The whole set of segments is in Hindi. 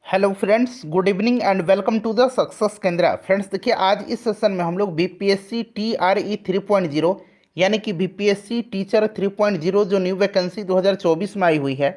Hello friends, good evening and welcome to the success Kendra. Friends देखिए, आज इस सेशन में हम लोग बीपीएससी टीआरई 3.0 यानी कि बीपीएससी टीचर 3.0 जो न्यू वैकेंसी 2024 में आई हुई है,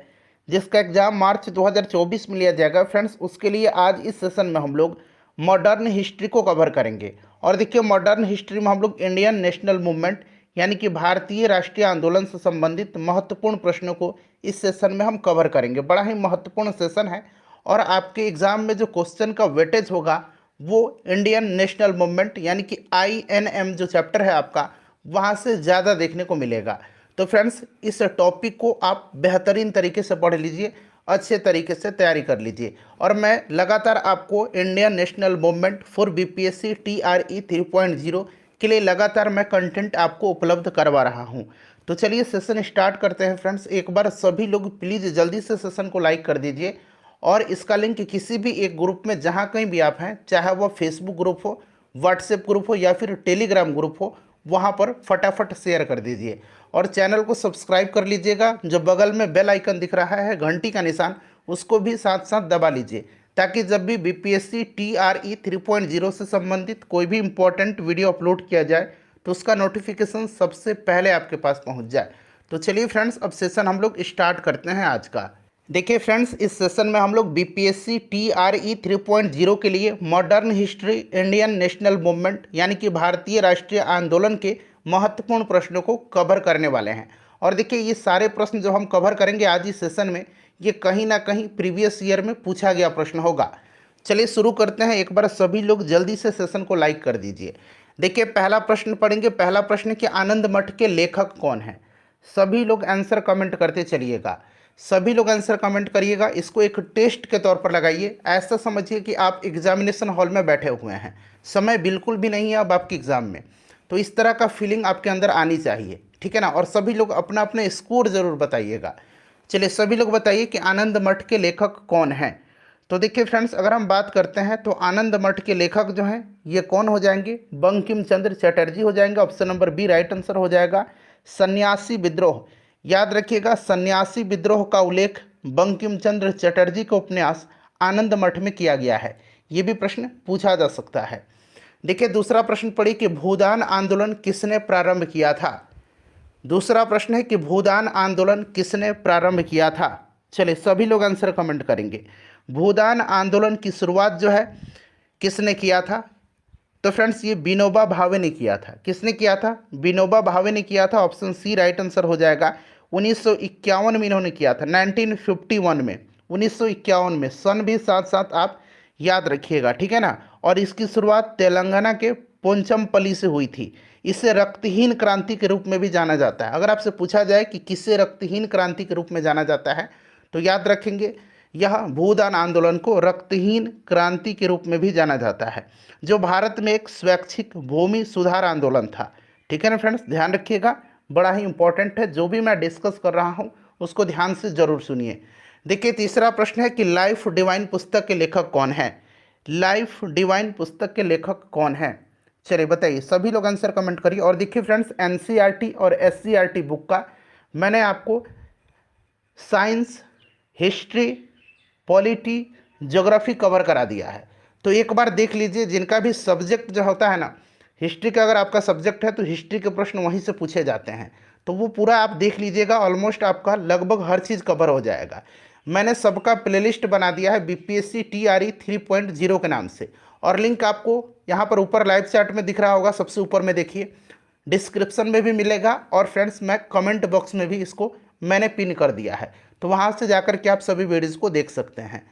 जिसका एग्जाम मार्च 2024 में लिया जाएगा। फ्रेंड्स उसके लिए आज इस सेशन में हम लोग मॉडर्न हिस्ट्री को कवर करेंगे। और देखिए, मॉडर्न हिस्ट्री में हम लोग इंडियन नेशनल मूवमेंट यानी कि भारतीय राष्ट्रीय आंदोलन से संबंधित महत्वपूर्ण प्रश्नों को इस सेशन में हम कवर करेंगे। बड़ा ही महत्वपूर्ण सेशन है और आपके एग्जाम में जो क्वेश्चन का वेटेज होगा वो इंडियन नेशनल मूवमेंट यानी कि आईएनएम जो चैप्टर है आपका, वहाँ से ज़्यादा देखने को मिलेगा। तो फ्रेंड्स, इस टॉपिक को आप बेहतरीन तरीके से पढ़ लीजिए, अच्छे तरीके से तैयारी कर लीजिए। और मैं लगातार आपको Indian national movement for BPSC TRE 3.0 के लिए लगातार मैं कंटेंट आपको उपलब्ध करवा रहा हूँ। तो चलिए सेशन स्टार्ट करते हैं। फ्रेंड्स एक बार सभी लोग प्लीज़ जल्दी से सेशन को लाइक कर दीजिए और इसका लिंक किसी भी एक ग्रुप में जहाँ कहीं भी आप हैं, चाहे वह फेसबुक ग्रुप हो, व्हाट्सएप ग्रुप हो या फिर टेलीग्राम ग्रुप हो, वहाँ पर फटाफट शेयर कर दीजिए। और चैनल को सब्सक्राइब कर लीजिएगा। जो बगल में बेल आइकन दिख रहा है, घंटी का निशान, उसको भी साथ साथ दबा लीजिए, ताकि जब भी बीपीएससी टीआरई 3.0 से संबंधित कोई भी इम्पोर्टेंट वीडियो अपलोड किया जाए तो उसका नोटिफिकेशन सबसे पहले आपके पास पहुंच जाए। तो चलिए फ्रेंड्स, अब सेशन हम लोग स्टार्ट करते हैं आज का। देखिए फ्रेंड्स, इस सेशन में हम लोग बीपीएससी टीआरई 3.0 के लिए modern history Indian national movement यानी कि भारतीय राष्ट्रीय आंदोलन के महत्वपूर्ण प्रश्नों को कवर करने वाले हैं। और देखिए, ये सारे प्रश्न जो हम कवर करेंगे आज इस सेशन में, ये कहीं ना कहीं प्रीवियस ईयर में पूछा गया प्रश्न होगा। चलिए शुरू करते हैं। एक बार सभी लोग जल्दी से सेशन को लाइक कर दीजिए। देखिए, पहला प्रश्न पढ़ेंगे। पहला प्रश्न कि आनंद मठ के लेखक कौन है। सभी लोग आंसर कमेंट करते चलिएगा, सभी लोग आंसर कमेंट करिएगा। इसको एक टेस्ट के तौर पर लगाइए। ऐसा समझिए कि आप एग्जामिनेशन हॉल में बैठे हुए हैं, समय बिल्कुल भी नहीं है अब आपके एग्ज़ाम में। तो इस तरह का फीलिंग आपके अंदर आनी चाहिए, ठीक है ना। और सभी लोग अपना अपना स्कोर ज़रूर बताइएगा। चलिए सभी लोग बताइए कि आनंद मठ के लेखक कौन हैं। तो देखिए फ्रेंड्स, अगर हम बात करते हैं तो आनंद मठ के लेखक जो हैं ये कौन हो जाएंगे, बंकिम चंद्र चटर्जी हो जाएंगे। Option number B right answer हो जाएगा। सन्यासी विद्रोह, याद रखिएगा, सन्यासी विद्रोह का उल्लेख बंकिम चंद्र चटर्जी के उपन्यास आनंद मठ में किया गया है। ये भी प्रश्न पूछा जा सकता है। देखिए दूसरा प्रश्न पढ़िए कि भूदान आंदोलन किसने प्रारंभ किया था। दूसरा प्रश्न है कि भूदान आंदोलन किसने प्रारंभ किया था। चलिए सभी लोग आंसर कमेंट करेंगे। भूदान आंदोलन की शुरुआत जो है किसने किया था। तो फ्रेंड्स ये विनोबा भावे ने किया था। किसने किया था, विनोबा भावे ने किया था। ऑप्शन सी राइट आंसर हो जाएगा। 1951 में इन्होंने किया था, 1951 में, 1951 में। सन भी साथ साथ आप याद रखिएगा, ठीक है ना। और इसकी शुरुआत तेलंगाना के पोंचमपल्ली से हुई थी। इसे रक्तहीन क्रांति के रूप में भी जाना जाता है। अगर आपसे पूछा जाए कि किसे रक्तहीन क्रांति के रूप में जाना जाता है, तो याद रखेंगे यह भूदान आंदोलन को रक्तहीन क्रांति के रूप में भी जाना जाता है, जो भारत में एक स्वैच्छिक भूमि सुधार आंदोलन था। ठीक है ना फ्रेंड्स, ध्यान रखिएगा, बड़ा ही इंपॉर्टेंट है। जो भी मैं डिस्कस कर रहा हूँ उसको ध्यान से जरूर सुनिए। देखिए तीसरा प्रश्न है कि लाइफ डिवाइन पुस्तक के लेखक कौन है। लाइफ डिवाइन पुस्तक के लेखक कौन है, चलिए बताइए, सभी लोग आंसर कमेंट करिए। और देखिए फ्रेंड्स, एनसीईआरटी और एससीईआरटी बुक का मैंने आपको science, history, polity, geography cover करा दिया है। तो एक बार देख लीजिए। जिनका भी सब्जेक्ट जो होता है ना, हिस्ट्री का अगर आपका सब्जेक्ट है तो हिस्ट्री के प्रश्न वहीं से पूछे जाते हैं, तो वो पूरा आप देख लीजिएगा। ऑलमोस्ट आपका लगभग हर चीज़ कवर हो जाएगा। मैंने सबका प्लेलिस्ट बना दिया है बीपीएससी टीआरई 3.0 के नाम से, और लिंक आपको यहाँ पर ऊपर लाइव चैट में दिख रहा होगा, सबसे ऊपर में देखिए, डिस्क्रिप्शन में भी मिलेगा। और फ्रेंड्स मैं कमेंट बॉक्स में भी इसको मैंने पिन कर दिया है, तो वहाँ से जाकर के आप सभी वीडियोज़ को देख सकते हैं।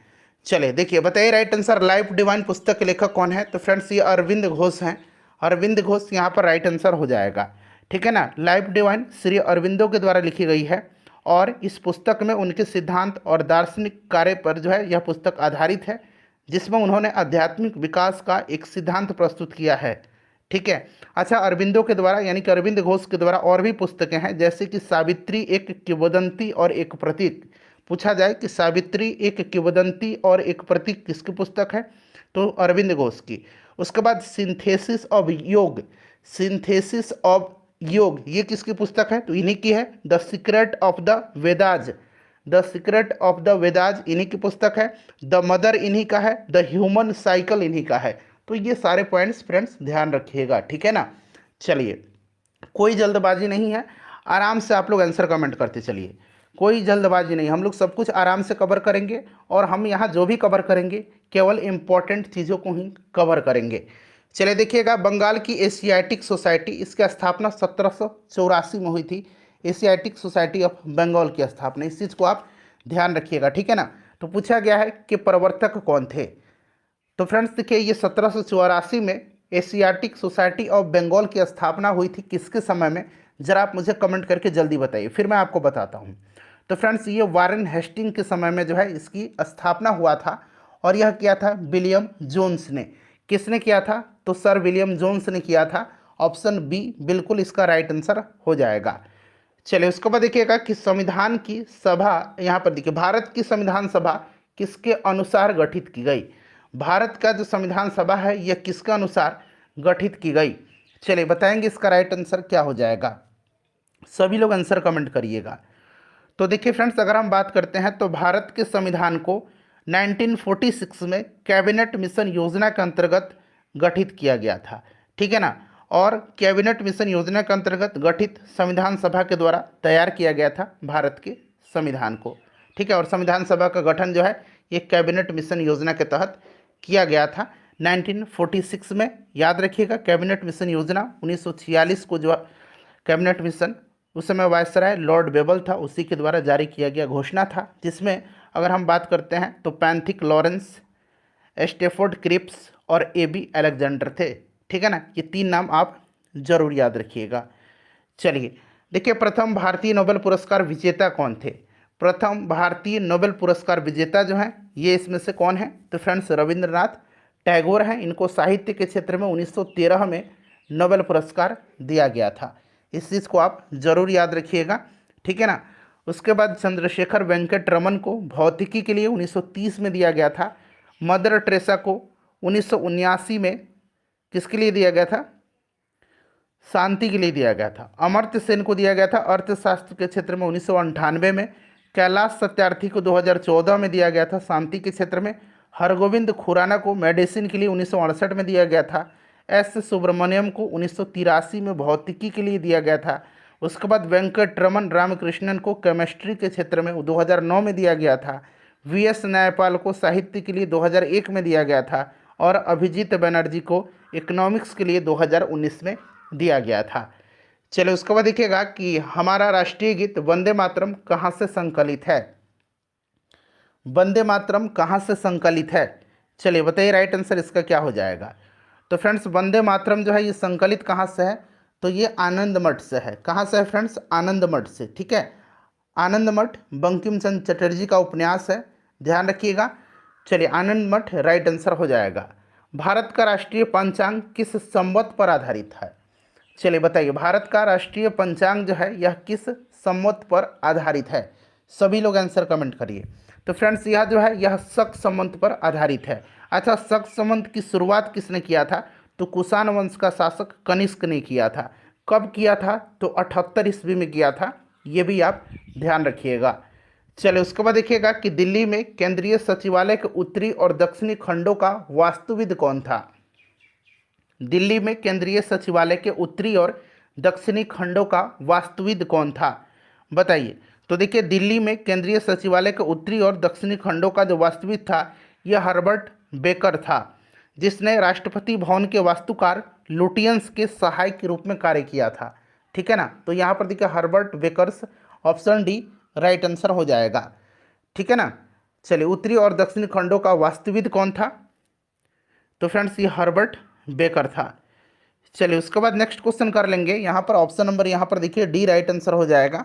चलिए देखिए, बताइए राइट आंसर, लाइफ डिवाइन पुस्तक के लेखक कौन है। तो फ्रेंड्स ये अरविंद घोष हैं। अरविंद घोष यहाँ पर राइट आंसर हो जाएगा, ठीक है ना। लाइफ डिवाइन श्री अरविंदो के द्वारा लिखी गई है, और इस पुस्तक में उनके सिद्धांत और दार्शनिक कार्य पर जो है यह पुस्तक आधारित है, जिसमें उन्होंने आध्यात्मिक विकास का एक सिद्धांत प्रस्तुत किया है, ठीक है। अच्छा, अरविंदो के द्वारा यानी कि अरविंद घोष के द्वारा और भी पुस्तकें हैं, जैसे कि सावित्री एक किंवदंती और एक प्रतीक। पूछा जाए कि सावित्री एक किंवदंती और एक प्रतीक किसकी पुस्तक है, तो अरविंद घोष की। उसके बाद सिंथेसिस ऑफ योग, सिंथेसिस ऑफ योग ये किसकी पुस्तक है, तो इन्हीं की है। The secret of the Vedas, the secret of the Vedas इन्हीं की पुस्तक है, द मदर इन्हीं का है, द ह्यूमन साइकिल इन्हीं का है। तो ये सारे पॉइंट्स फ्रेंड्स ध्यान रखिएगा, ठीक है ना। चलिए, कोई जल्दबाजी नहीं है, आराम से आप लोग आंसर कमेंट करते चलिए, कोई जल्दबाजी नहीं, हम लोग सब कुछ आराम से कवर करेंगे। और हम यहाँ जो भी कवर करेंगे केवल इम्पोर्टेंट चीज़ों को ही कवर करेंगे। चलिए देखिएगा, बंगाल की एशियाटिक सोसाइटी, इसकी स्थापना 1784 में हुई थी। एशियाटिक सोसाइटी ऑफ बंगाल की स्थापना, इस चीज़ को आप ध्यान रखिएगा, ठीक है ना। तो पूछा गया है कि प्रवर्तक कौन थे। तो फ्रेंड्स देखिए, ये 1784 में एशियाटिक सोसाइटी ऑफ बंगाल की स्थापना हुई थी, किसके समय में, ज़रा आप मुझे कमेंट करके जल्दी बताइए, फिर मैं आपको बताता हूँ। तो फ्रेंड्स ये वारेन हेस्टिंग के समय में जो है इसकी स्थापना हुआ था, और यह किया था विलियम जोन्स ने। किसने किया था, तो सर विलियम जोन्स ने किया था। ऑप्शन बी बिल्कुल इसका राइट आंसर हो जाएगा। चलिए उसके बाद देखिएगा कि संविधान की सभा, यहाँ पर देखिए भारत की संविधान सभा किसके अनुसार गठित की गई। भारत का जो संविधान सभा है यह किसके अनुसार गठित की गई। चलिए बताएंगे इसका राइट आंसर क्या हो जाएगा, सभी लोग आंसर कमेंट करिएगा। तो देखिए फ्रेंड्स, अगर हम बात करते हैं तो भारत के संविधान को 1946 में कैबिनेट मिशन योजना के अंतर्गत गठित किया गया था, ठीक है ना। और कैबिनेट मिशन योजना के अंतर्गत गठित संविधान सभा के द्वारा तैयार किया गया था भारत के संविधान को, ठीक है। और संविधान सभा का गठन जो है ये कैबिनेट मिशन योजना के तहत किया गया था 1946 में। याद रखिएगा, कैबिनेट मिशन योजना 1946 को जो कैबिनेट मिशन, उस समय वायसराय लॉर्ड बेबल था, उसी के द्वारा जारी किया गया घोषणा था, जिसमें अगर हम बात करते हैं तो पैंथिक लॉरेंस, स्टेफोर्ड क्रिप्स और ए.बी. अलेक्जेंडर थे, ठीक है ना। ये तीन नाम आप जरूर याद रखिएगा। चलिए देखिए, प्रथम भारतीय नोबेल पुरस्कार विजेता कौन थे। प्रथम भारतीय नोबेल पुरस्कार विजेता जो हैं ये इसमें से कौन है, तो फ्रेंड्स रविंद्रनाथ टैगोर हैं। इनको साहित्य के क्षेत्र में 1913 में नोबेल पुरस्कार दिया गया था, इस चीज़ को आप जरूर याद रखिएगा, ठीक है ना। उसके बाद चंद्रशेखर वेंकट रमन को भौतिकी के लिए 1930 में दिया गया था। मदर टेरेसा को 1979 में किसके लिए दिया गया था, शांति के लिए दिया गया था। अमर्त्य सेन को दिया गया था अर्थशास्त्र के क्षेत्र में 1998 में। कैलाश सत्यार्थी को 2014 में दिया गया था शांति के क्षेत्र में। हरगोविंद खुराना को मेडिसिन के लिए 1968 में दिया गया था। एस सुब्रमण्यम को 1983 में भौतिकी के लिए दिया गया था। उसके बाद वेंकट रमन रामकृष्णन को केमिस्ट्री के क्षेत्र में 2009 में दिया गया था। वी.एस. न्यायपाल को साहित्य के लिए 2001 में दिया गया था। और अभिजीत बनर्जी को इकोनॉमिक्स के लिए 2019 में दिया गया था। चलिए उसके बाद देखिएगा कि हमारा राष्ट्रीय गीत वंदे मातरम कहाँ से संकलित है। वंदे मातरम कहाँ से संकलित है, चलिए बताइए राइट आंसर इसका क्या हो जाएगा। तो फ्रेंड्स वंदे मातरम जो है ये संकलित कहाँ से है, तो ये आनंद मठ से है। कहाँ से है फ्रेंड्स, आनंद मठ से, ठीक है। आनंद मठ बंकिम चंद्र चटर्जी का उपन्यास है, ध्यान रखिएगा। चलिए आनंद मठ राइट आंसर हो जाएगा। भारत का राष्ट्रीय पंचांग किस संवत पर आधारित है, चलिए बताइए भारत का राष्ट्रीय पंचांग जो है यह किस संवत पर आधारित है, सभी लोग आंसर कमेंट करिए। तो फ्रेंड्स यह जो है यह शक संवत पर आधारित है। अच्छा, शक संवत की शुरुआत किसने किया था, तो कुषाण वंश का शासक कनिष्क ने किया था। कब किया था, तो 78 ईस्वी में किया था, ये भी आप ध्यान रखिएगा। चलिए उसके बाद देखिएगा कि दिल्ली में केंद्रीय सचिवालय के उत्तरी और दक्षिणी खंडों का वास्तुविद कौन था। दिल्ली में केंद्रीय सचिवालय के उत्तरी और दक्षिणी खंडों का वास्तुविद कौन था, बताइए। तो देखिए दिल्ली में केंद्रीय सचिवालय के उत्तरी और दक्षिणी खंडों का जो वास्तुविद था यह हर्बर्ट बेकर था, जिसने राष्ट्रपति भवन के वास्तुकार लुटियंस के सहायक के रूप में कार्य किया था, ठीक है ना। तो यहाँ पर देखिए Herbert Bakers, option D right answer हो जाएगा, ठीक है ना। चलिए उत्तरी और दक्षिणी खंडों का वास्तुविद कौन था, तो फ्रेंड्स ये हर्बर्ट बेकर था। चलिए उसके बाद नेक्स्ट क्वेश्चन कर लेंगे। यहाँ पर ऑप्शन नंबर यहाँ पर देखिए डी राइट आंसर हो जाएगा।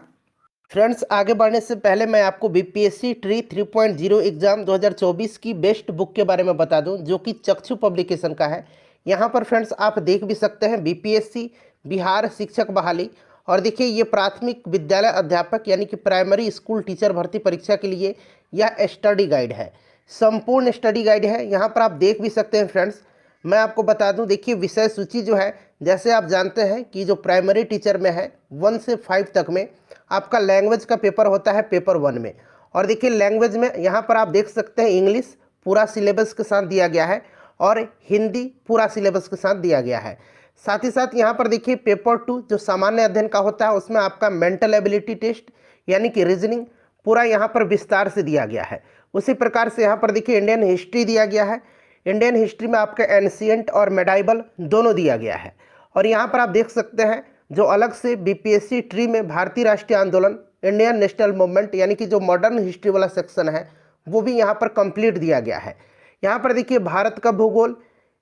फ्रेंड्स आगे बढ़ने से पहले मैं आपको बीपीएससी ट्री 3.0 एग्जाम 2024 की बेस्ट बुक के बारे में बता दूं, जो कि चक्षु पब्लिकेशन का है। यहाँ पर फ्रेंड्स आप देख भी सकते हैं बीपीएससी बिहार शिक्षक बहाली, और देखिए ये प्राथमिक विद्यालय अध्यापक यानी कि प्राइमरी स्कूल टीचर भर्ती परीक्षा के लिए यह स्टडी गाइड है, संपूर्ण स्टडी गाइड है। यहाँ पर आप देख भी सकते हैं फ्रेंड्स। मैं आपको बता दूं, देखिए विषय सूची जो है, जैसे आप जानते हैं कि जो प्राइमरी टीचर में है 1 से 5 तक में आपका लैंग्वेज का पेपर होता है पेपर 1 में, और देखिए लैंग्वेज में यहाँ पर आप देख सकते हैं इंग्लिश पूरा सिलेबस के साथ दिया गया है और हिंदी पूरा सिलेबस के साथ दिया गया है। साथ ही साथ यहाँ पर देखिए पेपर 2 जो सामान्य अध्ययन का होता है उसमें आपका मेंटल एबिलिटी टेस्ट यानी कि रीजनिंग पूरा यहाँ पर विस्तार से दिया गया है। उसी प्रकार से यहाँ पर देखिए इंडियन हिस्ट्री दिया गया है। इंडियन हिस्ट्री में आपका एंशिएंट और मेडाइवल दोनों दिया गया है। और यहाँ पर आप देख सकते हैं जो अलग से बीपीएससी ट्री में भारतीय राष्ट्रीय आंदोलन इंडियन नेशनल मूवमेंट यानी कि जो मॉडर्न हिस्ट्री वाला सेक्शन है वो भी यहाँ पर कंप्लीट दिया गया है। यहाँ पर देखिए भारत का भूगोल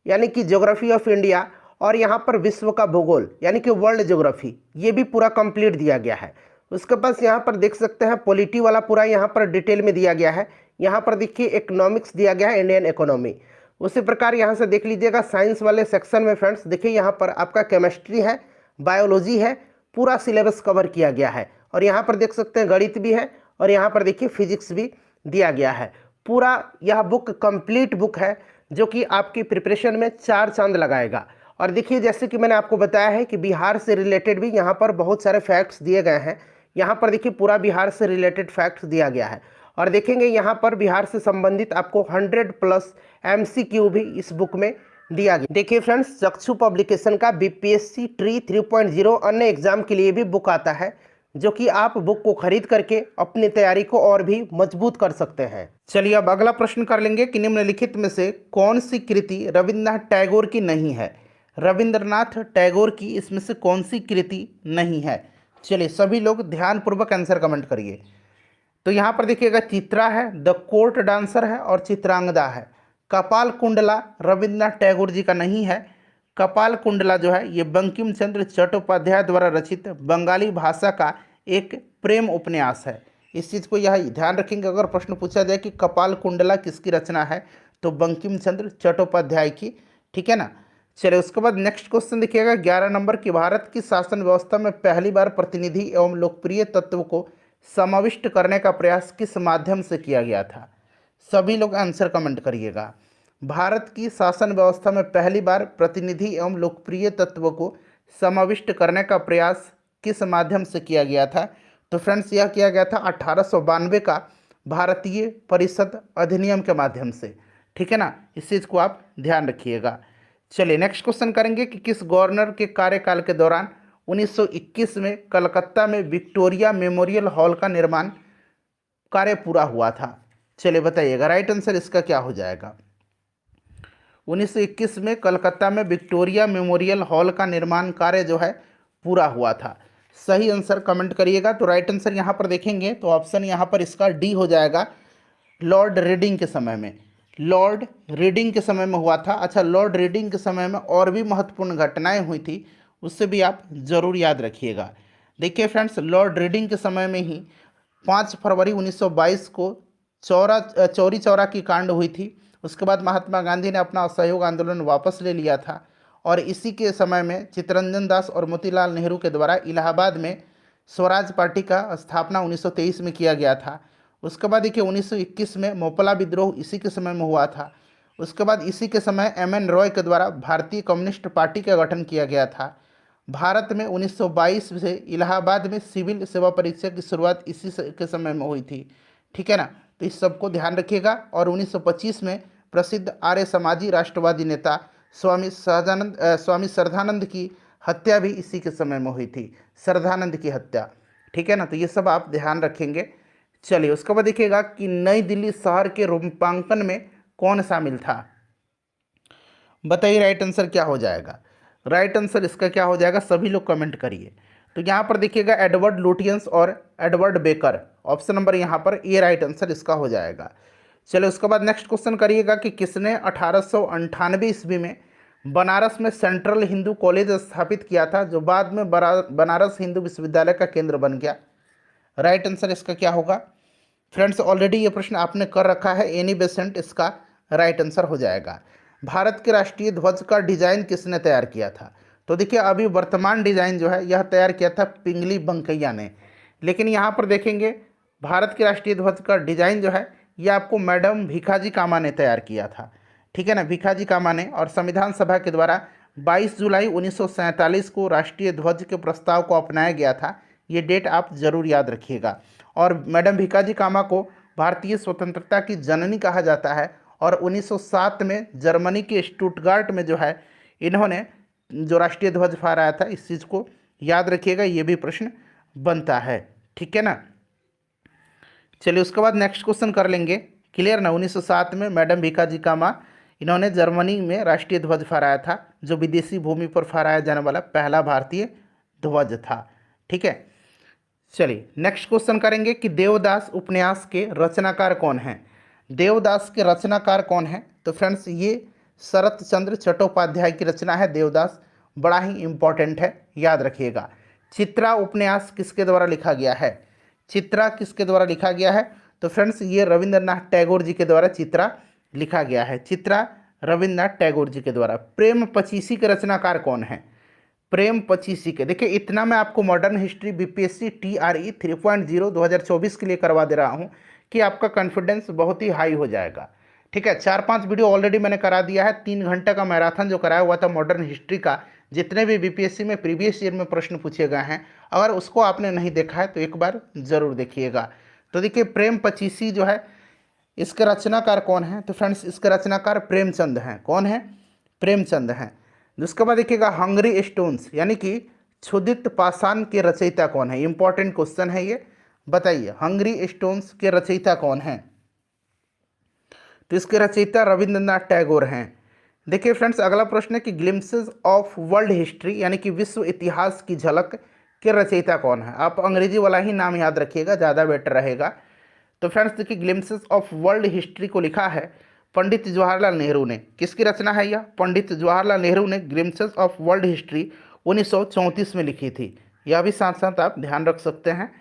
यानी कि ज्योग्राफी ऑफ इंडिया और यहाँ पर विश्व का भूगोल यानी कि वर्ल्ड ज्योग्राफी ये भी पूरा कंप्लीट दिया गया है। उसके पास यहाँ पर देख सकते हैं पॉलिटी वाला पूरा यहाँ पर डिटेल में दिया गया है। यहाँ पर देखिए इकोनॉमिक्स दिया गया है, इंडियन इकोनॉमी। उसी प्रकार यहाँ से देख लीजिएगा साइंस वाले सेक्शन में फ्रेंड्स देखिए यहाँ पर आपका केमिस्ट्री है, बायोलॉजी है, पूरा सिलेबस कवर किया गया है। और यहाँ पर देख सकते हैं गणित भी है और यहाँ पर देखिए फिजिक्स भी दिया गया है। पूरा यह बुक कंप्लीट बुक है जो कि आपकी प्रिपरेशन में 4 चांद लगाएगा। और देखिए जैसे कि मैंने आपको बताया है कि बिहार से रिलेटेड भी यहाँ पर बहुत सारे फैक्ट्स दिए गए हैं। यहाँ पर देखिए पूरा बिहार से रिलेटेड फैक्ट्स दिया गया है और देखेंगे यहाँ पर बिहार से संबंधित आपको 100+ MCQ भी इस बुक में दिया गया। देखिए फ्रेंड्स चक्षु पब्लिकेशन का बीपीएससी ट्री 3.0 अन्य एग्जाम के लिए भी बुक आता है जो कि आप बुक को खरीद करके अपनी तैयारी को और भी मजबूत कर सकते हैं। चलिए अब अगला प्रश्न कर लेंगे कि निम्नलिखित में से कौन सी कृति रविन्द्रनाथ टैगोर की नहीं है। रविंद्रनाथ टैगोर की इसमें से कौन सी कृति नहीं है। चलिए सभी लोग ध्यानपूर्वक आंसर कमेंट करिए। तो यहाँ पर देखिएगा चित्रा है, द कोर्ट डांसर है और चित्रांगदा है। कपाल कुंडला रविंद्रनाथ टैगोर जी का नहीं है। कपाल कुंडला जो है ये बंकिम चंद्र चट्टोपाध्याय द्वारा रचित बंगाली भाषा का एक प्रेम उपन्यास है। इस चीज़ को यह ध्यान रखेंगे, अगर प्रश्न पूछा जाए कि कपाल कुंडला किसकी रचना है तो बंकिम चंद्र चट्टोपाध्याय की, ठीक है ना। चलिए उसके बाद नेक्स्ट क्वेश्चन देखिएगा 11 नंबर की, भारत की शासन व्यवस्था में पहली बार प्रतिनिधि एवं लोकप्रिय तत्व को समाविष्ट करने का प्रयास किस माध्यम से किया गया था। सभी लोग आंसर कमेंट करिएगा। भारत की शासन व्यवस्था में पहली बार प्रतिनिधि एवं लोकप्रिय तत्व को समाविष्ट करने का प्रयास किस माध्यम से किया गया था। तो फ्रेंड्स यह किया गया था 1892 का भारतीय परिषद अधिनियम के माध्यम से, ठीक है ना। इस चीज़ को आप ध्यान रखिएगा। चलिए नेक्स्ट क्वेश्चन करेंगे कि किस गवर्नर के कार्यकाल के दौरान 1921 में कलकत्ता में विक्टोरिया मेमोरियल हॉल का निर्माण कार्य पूरा हुआ था। चलिए बताइएगा राइट आंसर इसका क्या हो जाएगा। 1921 में कलकत्ता में विक्टोरिया मेमोरियल हॉल का निर्माण कार्य जो है पूरा हुआ था। सही आंसर कमेंट करिएगा। तो राइट आंसर यहाँ पर देखेंगे तो ऑप्शन यहाँ पर इसका डी हो जाएगा, लॉर्ड रीडिंग के समय में। लॉर्ड रीडिंग के समय में हुआ था। अच्छा, लॉर्ड रीडिंग के समय में और भी महत्वपूर्ण घटनाएं हुई थी, उससे भी आप ज़रूर याद रखिएगा। देखिए फ्रेंड्स, लॉर्ड रीडिंग के समय में ही 5 फरवरी 1922 को चौरी चौरा की कांड हुई थी। उसके बाद महात्मा गांधी ने अपना असहयोग आंदोलन वापस ले लिया था और इसी के समय में चित्तरंजन दास और मोतीलाल नेहरू के द्वारा इलाहाबाद में स्वराज पार्टी का स्थापना 1923 में किया गया था। उसके बाद देखिए 1921 में मोपला विद्रोह इसी के समय में हुआ था। उसके बाद इसी के समय एम.एन. रॉय के द्वारा भारतीय कम्युनिस्ट पार्टी का गठन किया गया था। भारत में 1922 से इलाहाबाद में सिविल सेवा परीक्षा की शुरुआत इसी के समय में हुई थी, ठीक है ना। तो इस सब को ध्यान रखिएगा। और 1925 में प्रसिद्ध आर्य समाजी राष्ट्रवादी नेता स्वामी श्रद्धानंद की हत्या भी इसी के समय में हुई थी, श्रद्धानंद की हत्या, ठीक है ना। तो ये सब आप ध्यान रखेंगे। चलिए उसके बाद देखिएगा कि नई दिल्ली शहर के रूपांकन में कौन शामिल था। बताइए राइट आंसर क्या हो जाएगा। राइट आंसर इसका क्या हो जाएगा, सभी लोग कमेंट करिए। तो यहाँ पर देखिएगा एडवर्ड लुटियंस और एडवर्ड बेकर, ऑप्शन नंबर यहाँ पर ए राइट आंसर इसका हो जाएगा। चलिए उसके बाद नेक्स्ट क्वेश्चन करिएगा कि किसने 1898 ईस्वी में बनारस में सेंट्रल हिंदू कॉलेज स्थापित किया था जो बाद में बनारस हिंदू विश्वविद्यालय का केंद्र बन गया। राइट आंसर इसका क्या होगा। फ्रेंड्स ऑलरेडी ये प्रश्न आपने कर रखा है, एनी बेसेंट इसका राइट आंसर हो जाएगा। भारत के राष्ट्रीय ध्वज का डिजाइन किसने तैयार किया था। तो देखिए अभी वर्तमान डिजाइन जो है यह तैयार किया था पिंगली बंकैया ने, लेकिन यहाँ पर देखेंगे भारत के राष्ट्रीय ध्वज का डिजाइन जो है यह आपको मैडम भीखाजी कामा ने तैयार किया था, ठीक है ना, भीखाजी कामा ने। और संविधान सभा के द्वारा 22 जुलाई 1947 को राष्ट्रीय ध्वज के प्रस्ताव को अपनाया गया था। ये डेट आप जरूर याद रखिएगा। और मैडम भीखाजी कामा को भारतीय स्वतंत्रता की जननी कहा जाता है। और 1907 में जर्मनी के स्टुटगार्ट में जो है इन्होंने जो राष्ट्रीय ध्वज फहराया था, इस चीज़ को याद रखिएगा, ये भी प्रश्न बनता है। ठीक है ना। चलिए उसके बाद नेक्स्ट क्वेश्चन कर लेंगे। क्लियर ना। 1907 में मैडम भीकाजी कामा इन्होंने जर्मनी में राष्ट्रीय ध्वज फहराया था, जो विदेशी भूमि पर फहराया जाने वाला पहला भारतीय ध्वज था। ठीक है। चलिए नेक्स्ट क्वेश्चन करेंगे कि देवदास उपन्यास के रचनाकार कौन हैं। देवदास के रचनाकार कौन हैं? तो फ्रेंड्स ये शरत चंद्र चट्टोपाध्याय की रचना है देवदास। बड़ा ही इंपॉर्टेंट है, याद रखिएगा। चित्रा उपन्यास किसके द्वारा लिखा गया है? चित्रा किसके द्वारा लिखा गया है? तो फ्रेंड्स ये रविंद्रनाथ टैगोर जी के द्वारा चित्रा लिखा गया है। चित्रा रविंद्रनाथ टैगोर जी के द्वारा। प्रेम पचीसी के रचनाकार कौन है? प्रेम पचीसी के, देखिए इतना मैं आपको मॉडर्न हिस्ट्री बीपीएससी टीआरई 3.0 2024 के लिए करवा दे रहा हूँ कि आपका कॉन्फिडेंस बहुत ही हाई हो जाएगा। ठीक है। 4-5 वीडियो ऑलरेडी मैंने करा दिया है। 3 घंटे का मैराथन जो कराया हुआ था मॉडर्न हिस्ट्री का, जितने भी बीपीएससी में प्रीवियस ईयर में प्रश्न पूछे गए हैं, अगर उसको आपने नहीं देखा है तो एक बार ज़रूर देखिएगा। तो देखिए प्रेम पचीसी जो है इसके रचनाकार कौन है? तो फ्रेंड्स इसके रचनाकार प्रेमचंद हैं। कौन है? प्रेमचंद हैं। उसके बाद देखिएगा हंगरी स्टोन्स यानी कि क्षुदित पाषाण के रचयिता कौन है? इंपॉर्टेंट क्वेश्चन है ये, बताइए हंगरी स्टोन्स के रचयिता कौन है? तो इसके रचयिता रविंद्रनाथ टैगोर हैं। देखिए फ्रेंड्स अगला प्रश्न है कि ग्लिम्पसेस ऑफ वर्ल्ड हिस्ट्री यानी कि विश्व इतिहास की झलक के रचयिता कौन है? आप अंग्रेजी वाला ही नाम याद रखिएगा, ज़्यादा बेटर रहेगा। तो फ्रेंड्स देखिए ग्लिम्पसेस ऑफ वर्ल्ड हिस्ट्री को लिखा है पंडित जवाहरलाल नेहरू ने। किसकी रचना है यह? पंडित जवाहरलाल नेहरू ने ग्लिम्पसेस ऑफ वर्ल्ड हिस्ट्री 1934 में लिखी थी। यह भी साथ साथ आप ध्यान रख सकते हैं।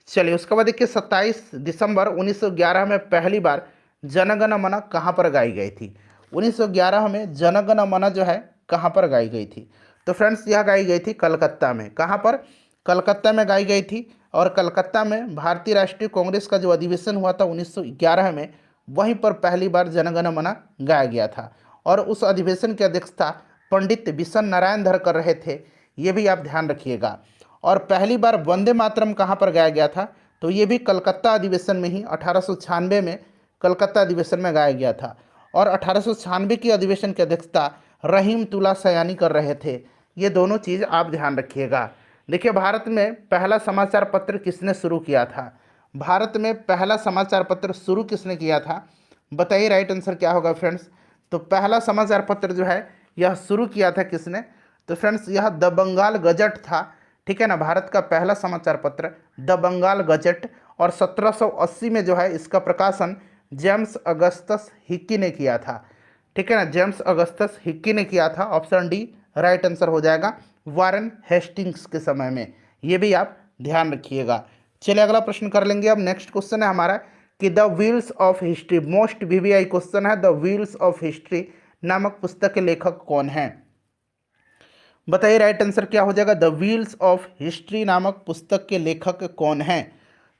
चलिए उसके बाद देखिए 27 दिसंबर 1911 में पहली बार जनगण मन कहाँ पर गाई गई थी? 1911 में जनगण मन जो है कहाँ पर गाई गई थी? तो फ्रेंड्स यह गाई गई थी कलकत्ता में। कहाँ पर? कलकत्ता में गाई गई थी। और कलकत्ता में भारतीय राष्ट्रीय कांग्रेस का जो अधिवेशन हुआ था 1911 में, वहीं पर पहली बार जनगण मन गाया गया था। और उस अधिवेशन की अध्यक्षता पंडित बिशन नारायण धर कर रहे थे, ये भी आप ध्यान रखिएगा। और पहली बार वंदे मातरम कहाँ पर गाया गया था? तो ये भी कलकत्ता अधिवेशन में ही 1896 में कलकत्ता अधिवेशन में गाया गया था। और 1896 की अधिवेशन की अध्यक्षता रहीम तुला सयानी कर रहे थे। ये दोनों चीज़ आप ध्यान रखिएगा। देखिए भारत में पहला समाचार पत्र किसने शुरू किया था? भारत में पहला समाचार पत्र शुरू किसने किया था? बताइए राइट आंसर क्या होगा फ्रेंड्स। तो पहला समाचार पत्र जो है यह शुरू किया था किसने? तो फ्रेंड्स यह द बंगाल गजट था। ठीक है ना। भारत का पहला समाचार पत्र द बंगाल गजट। और 1780 में जो है इसका प्रकाशन जेम्स अगस्तस हिक्की ने किया था। ठीक है ना। जेम्स अगस्तस हिक्की ने किया था। ऑप्शन डी राइट आंसर हो जाएगा, वारेन हेस्टिंग्स के समय में। ये भी आप ध्यान रखिएगा। चलिए अगला प्रश्न कर लेंगे। अब नेक्स्ट क्वेश्चन है हमारा कि the wheels of history, most VVI question है, द व्हील्स ऑफ हिस्ट्री नामक पुस्तक के लेखक कौन है? बताइए राइट आंसर क्या हो जाएगा। द व्हील्स ऑफ हिस्ट्री नामक पुस्तक के लेखक कौन है?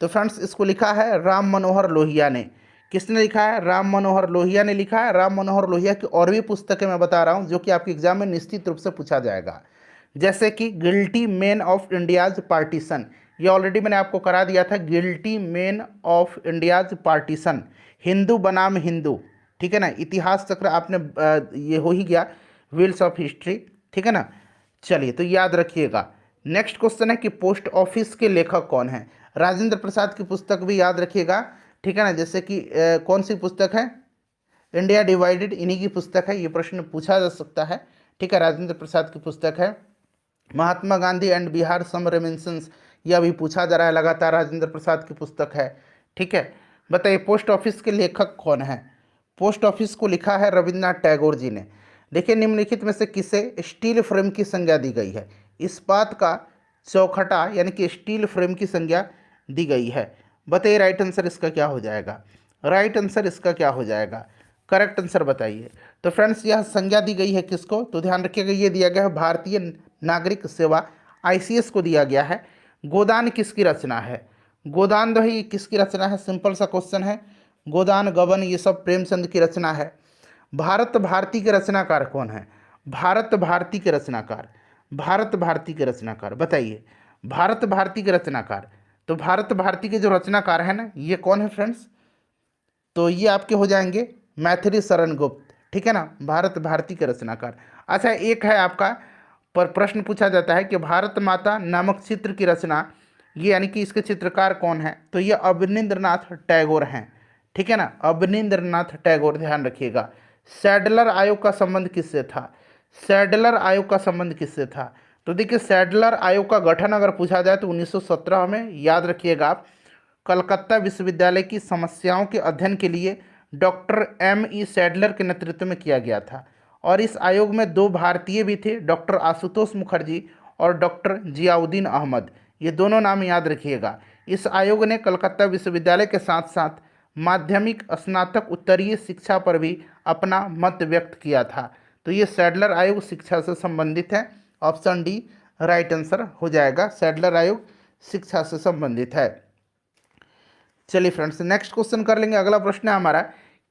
तो फ्रेंड्स इसको लिखा है राम मनोहर लोहिया ने। किसने लिखा है? राम मनोहर लोहिया ने लिखा है। राम मनोहर लोहिया की और भी पुस्तकें मैं बता रहा हूँ जो कि आपके एग्जाम में निश्चित रूप से पूछा जाएगा, जैसे कि guilty man of India's partition. ये ऑलरेडी मैंने आपको करा दिया था। Guilty man of India's partition, Hindu बनाम हिंदू। ठीक है ना। इतिहास चक्र आपने ये हो ही गया, व्हील्स ऑफ हिस्ट्री। ठीक है ना। चलिए तो याद रखिएगा। नेक्स्ट क्वेश्चन है कि पोस्ट ऑफिस के लेखक कौन है? राजेंद्र प्रसाद की पुस्तक भी याद रखिएगा। ठीक है ना। जैसे कि कौन सी पुस्तक है? इंडिया डिवाइडेड, इन्हीं की पुस्तक है। ये प्रश्न पूछा जा सकता है। ठीक है। राजेंद्र प्रसाद की पुस्तक है। Mahatma Gandhi and Bihar some reminiscence, यह भी पूछा जा रहा है लगातार, राजेंद्र प्रसाद की पुस्तक है। ठीक है। बताइए पोस्ट ऑफिस के लेखक कौन है? पोस्ट ऑफिस को लिखा है रविंद्रनाथ टैगोर जी ने। देखिए निम्नलिखित में से किसे स्टील फ्रेम की संज्ञा दी गई है? इस्पात का चौखटा यानी कि स्टील फ्रेम की संज्ञा दी गई है। बताइए राइट आंसर इसका क्या हो जाएगा? राइट आंसर इसका क्या हो जाएगा? करेक्ट आंसर बताइए। तो फ्रेंड्स यह संज्ञा दी गई है किसको? तो ध्यान रखिएगा ये दिया गया है भारतीय नागरिक सेवा आईसीएस को दिया गया है। गोदान किसकी रचना है? गोदान दोही किसकी रचना है? सिंपल सा क्वेश्चन है। गोदान गबन ये सब प्रेमचंद की रचना है। भारत भारती के रचनाकार कौन है? भारत भारती के रचनाकार, भारत भारती के रचनाकार बताइए। भारत भारती के रचनाकार, तो भारत भारती के जो रचनाकार है ना, ये कौन है फ्रेंड्स? तो ये आपके हो जाएंगे मैथिली शरण गुप्त, ठीक है ना, भारत भारती के रचनाकार। अच्छा, एक है आपका पर प्रश्न पूछा जाता है कि भारत माता नामक चित्र की रचना, ये यानी कि इसके चित्रकार कौन है, तो ये अवनींद्रनाथ टैगोर हैं, ठीक है ना, अवनींद्रनाथ टैगोर, ध्यान रखिएगा। सैडलर आयोग का संबंध किससे था, सैडलर आयोग का संबंध किससे था, तो देखिए सैडलर आयोग का गठन अगर पूछा जाए तो 1917 में, याद रखिएगा आप, कलकत्ता विश्वविद्यालय की समस्याओं के अध्ययन के लिए डॉक्टर M.E. सैडलर के नेतृत्व में किया गया था। और इस आयोग में 2 भारतीय भी थे, डॉक्टर आशुतोष मुखर्जी और डॉक्टर जियाउद्दीन अहमद, ये दोनों नाम याद रखिएगा। इस आयोग ने कलकत्ता विश्वविद्यालय के साथ साथ माध्यमिक स्नातक उत्तरीय शिक्षा पर भी अपना मत व्यक्त किया था। तो ये सैडलर आयोग शिक्षा से संबंधित है, ऑप्शन डी राइट आंसर हो जाएगा, सैडलर आयोग शिक्षा से संबंधित है। चलिए फ्रेंड्स, नेक्स्ट क्वेश्चन कर लेंगे। अगला प्रश्न है हमारा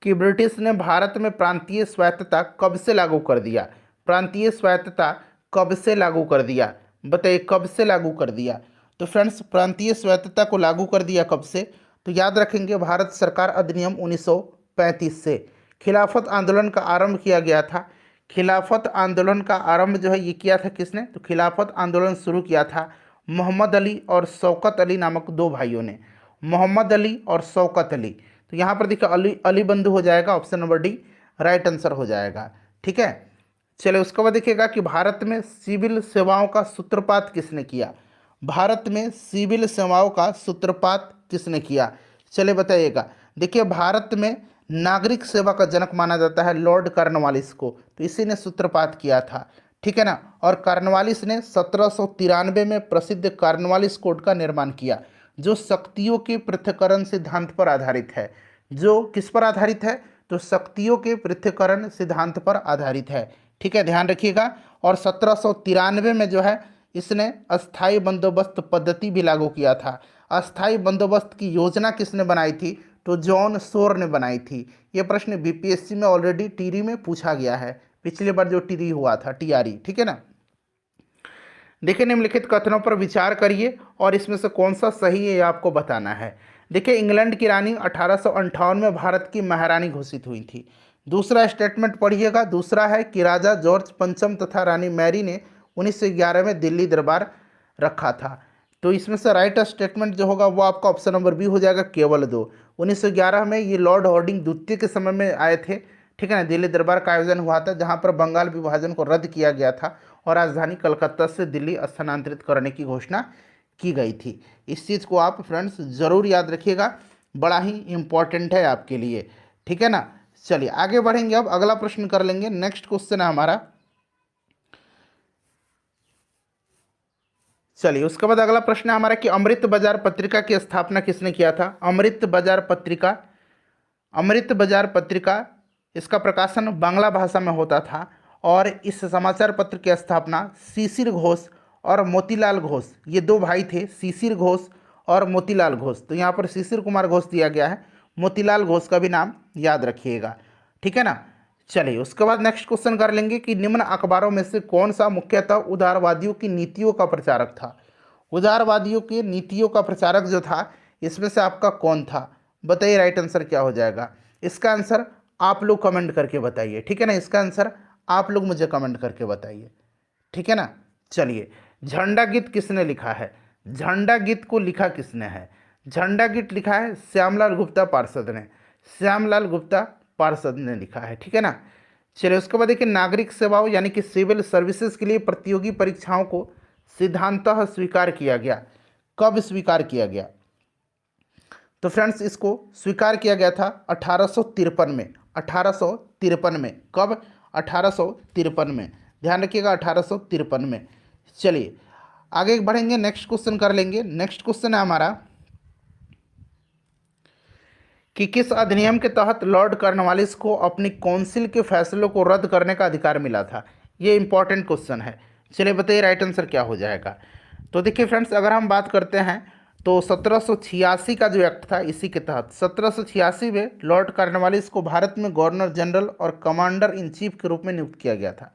कि ब्रिटिश ने भारत में प्रांतीय स्वायत्तता कब से लागू कर दिया, प्रांतीय स्वायत्तता कब से लागू कर दिया, बताइए कब से लागू कर दिया। तो फ्रेंड्स, प्रांतीय स्वायत्तता को लागू कर दिया कब से, तो याद रखेंगे भारत सरकार अधिनियम 1935 से। खिलाफत आंदोलन का आरंभ किया गया था, खिलाफत आंदोलन का आरंभ जो है ये किया था किसने, तो खिलाफत आंदोलन शुरू किया था मोहम्मद अली और शौकत अली नामक 2 भाइयों ने, मोहम्मद अली और शौकत अली। तो यहाँ पर देखिए अली बंधु हो जाएगा, option number D right answer हो जाएगा, ठीक है। चलिए उसके बाद देखिएगा कि भारत में सिविल सेवाओं का सूत्रपात किसने किया, भारत में सिविल सेवाओं का सूत्रपात किसने किया, चलिए बताइएगा। देखिए भारत में नागरिक सेवा का जनक माना जाता है लॉर्ड कॉर्नवालिस को, तो इसी ने सूत्रपात किया था, ठीक है ना। और कॉर्नवालिस ने 1793 में प्रसिद्ध कॉर्नवालिस कोड का निर्माण किया, जो शक्तियों के पृथक्करण सिद्धांत पर आधारित है, जो किस पर आधारित है, तो शक्तियों के पृथक्करण सिद्धांत पर आधारित है, ठीक है, ध्यान रखिएगा। और 1793 में जो है इसने अस्थाई बंदोबस्त पद्धति भी लागू किया था। अस्थाई बंदोबस्त की योजना किसने बनाई थी, तो जॉन शोर ने बनाई थी। ये प्रश्न बीपीएससी में ऑलरेडी टीरी में पूछा गया है, पिछली बार जो टीरी हुआ था, टीआरई, ठीक है ना। देखिए निम्नलिखित कथनों पर विचार करिए और इसमें से कौन सा सही है ये आपको बताना है। देखिए इंग्लैंड की रानी 1858 में भारत की महारानी घोषित हुई थी। दूसरा स्टेटमेंट पढ़िएगा, दूसरा है कि राजा जॉर्ज पंचम तथा रानी मैरी ने 1911 में दिल्ली दरबार रखा था। तो इसमें से राइट स्टेटमेंट जो होगा वो आपका ऑप्शन नंबर बी हो जाएगा, केवल 2। 1911 में ये लॉर्ड हार्डिंग द्वितीय के समय में आए थे, ठीक है ना। दिल्ली दरबार का आयोजन हुआ था जहाँ पर बंगाल विभाजन को रद्द किया गया था और राजधानी कलकत्ता से दिल्ली स्थानांतरित करने की घोषणा की गई थी। इस चीज़ को आप फ्रेंड्स ज़रूर याद रखिएगा, बड़ा ही इम्पॉर्टेंट है आपके लिए, ठीक है ना। चलिए आगे बढ़ेंगे, अब अगला प्रश्न कर लेंगे। नेक्स्ट क्वेश्चन है हमारा, चलिए उसके बाद अगला प्रश्न है हमारा कि अमृत बाजार पत्रिका की स्थापना किसने किया था। अमृत बाजार पत्रिका, अमृत बाजार पत्रिका इसका प्रकाशन बांग्ला भाषा में होता था और इस समाचार पत्र की स्थापना शिशिर घोष और मोतीलाल घोष, ये 2 भाई थे, शिशिर घोष और मोतीलाल घोष। तो यहाँ पर शिशिर कुमार घोष दिया गया है, मोतीलाल घोष का भी नाम याद रखिएगा, ठीक है ना। चलिए उसके बाद नेक्स्ट क्वेश्चन कर लेंगे कि निम्न अखबारों में से कौन सा मुख्यतः उदारवादियों की नीतियों का प्रचारक था। उदारवादियों की नीतियों का प्रचारक जो था इसमें से आपका कौन था, बताइए राइट आंसर क्या हो जाएगा। इसका आंसर आप लोग कमेंट करके बताइए, ठीक है ना, इसका आंसर आप लोग मुझे कमेंट करके बताइए, ठीक है ना। चलिए झंडा गीत किसने लिखा है, झंडा गीत को लिखा किसने है, झंडा गीत लिखा है श्यामलाल गुप्ता पार्षद ने, श्यामलाल गुप्ता पार्षद ने लिखा है, ठीक है ना। चलिए उसके बाद देखिए नागरिक सेवाओं यानी कि सिविल सर्विसेज के लिए प्रतियोगी परीक्षाओं को सिद्धांततः स्वीकार किया गया, कब स्वीकार किया गया, तो फ्रेंड्स इसको स्वीकार किया गया था 1853 में, 1853 में, कब, 1853 में, ध्यान रखिएगा 1853 में। चलिए आगे बढ़ेंगे, नेक्स्ट क्वेश्चन कर लेंगे। नेक्स्ट क्वेश्चन है हमारा कि किस अधिनियम के तहत लॉर्ड कॉर्नवालिस को अपनी काउंसिल के फैसलों को रद्द करने का अधिकार मिला था। ये इंपॉर्टेंट क्वेश्चन है, चलिए बताइए राइट आंसर क्या हो जाएगा। तो देखिए फ्रेंड्स अगर हम बात करते हैं तो 1786 का जो एक्ट था इसी के तहत 1786 में लॉर्ड कॉर्नवालिस को भारत में गवर्नर जनरल और कमांडर इन चीफ के रूप में नियुक्त किया गया था।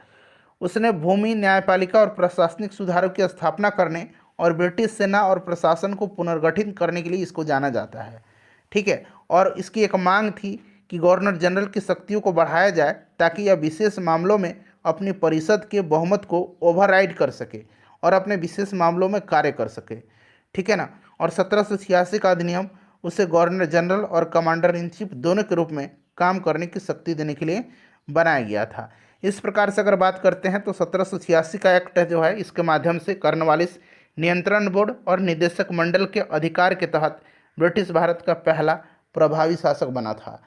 उसने भूमि, न्यायपालिका और प्रशासनिक सुधारों की स्थापना करने और ब्रिटिश सेना और प्रशासन को पुनर्गठित करने के लिए इसको जाना जाता है, ठीक है। और इसकी एक मांग थी कि गवर्नर जनरल की शक्तियों को बढ़ाया जाए ताकि यह विशेष मामलों में अपनी परिषद के बहुमत को ओवरराइड कर सके और अपने विशेष मामलों में कार्य कर सके, ठीक है ना। और 1786 का अधिनियम उसे गवर्नर जनरल और कमांडर इन चीफ दोनों के रूप में काम करने की शक्ति देने के लिए बनाया गया था। इस प्रकार से अगर बात करते हैं तो 1786 का एक्ट जो है, इसके माध्यम से कॉर्नवालिस नियंत्रण बोर्ड और निदेशक मंडल के अधिकार के तहत ब्रिटिश भारत का पहला प्रभावी शासक बना था।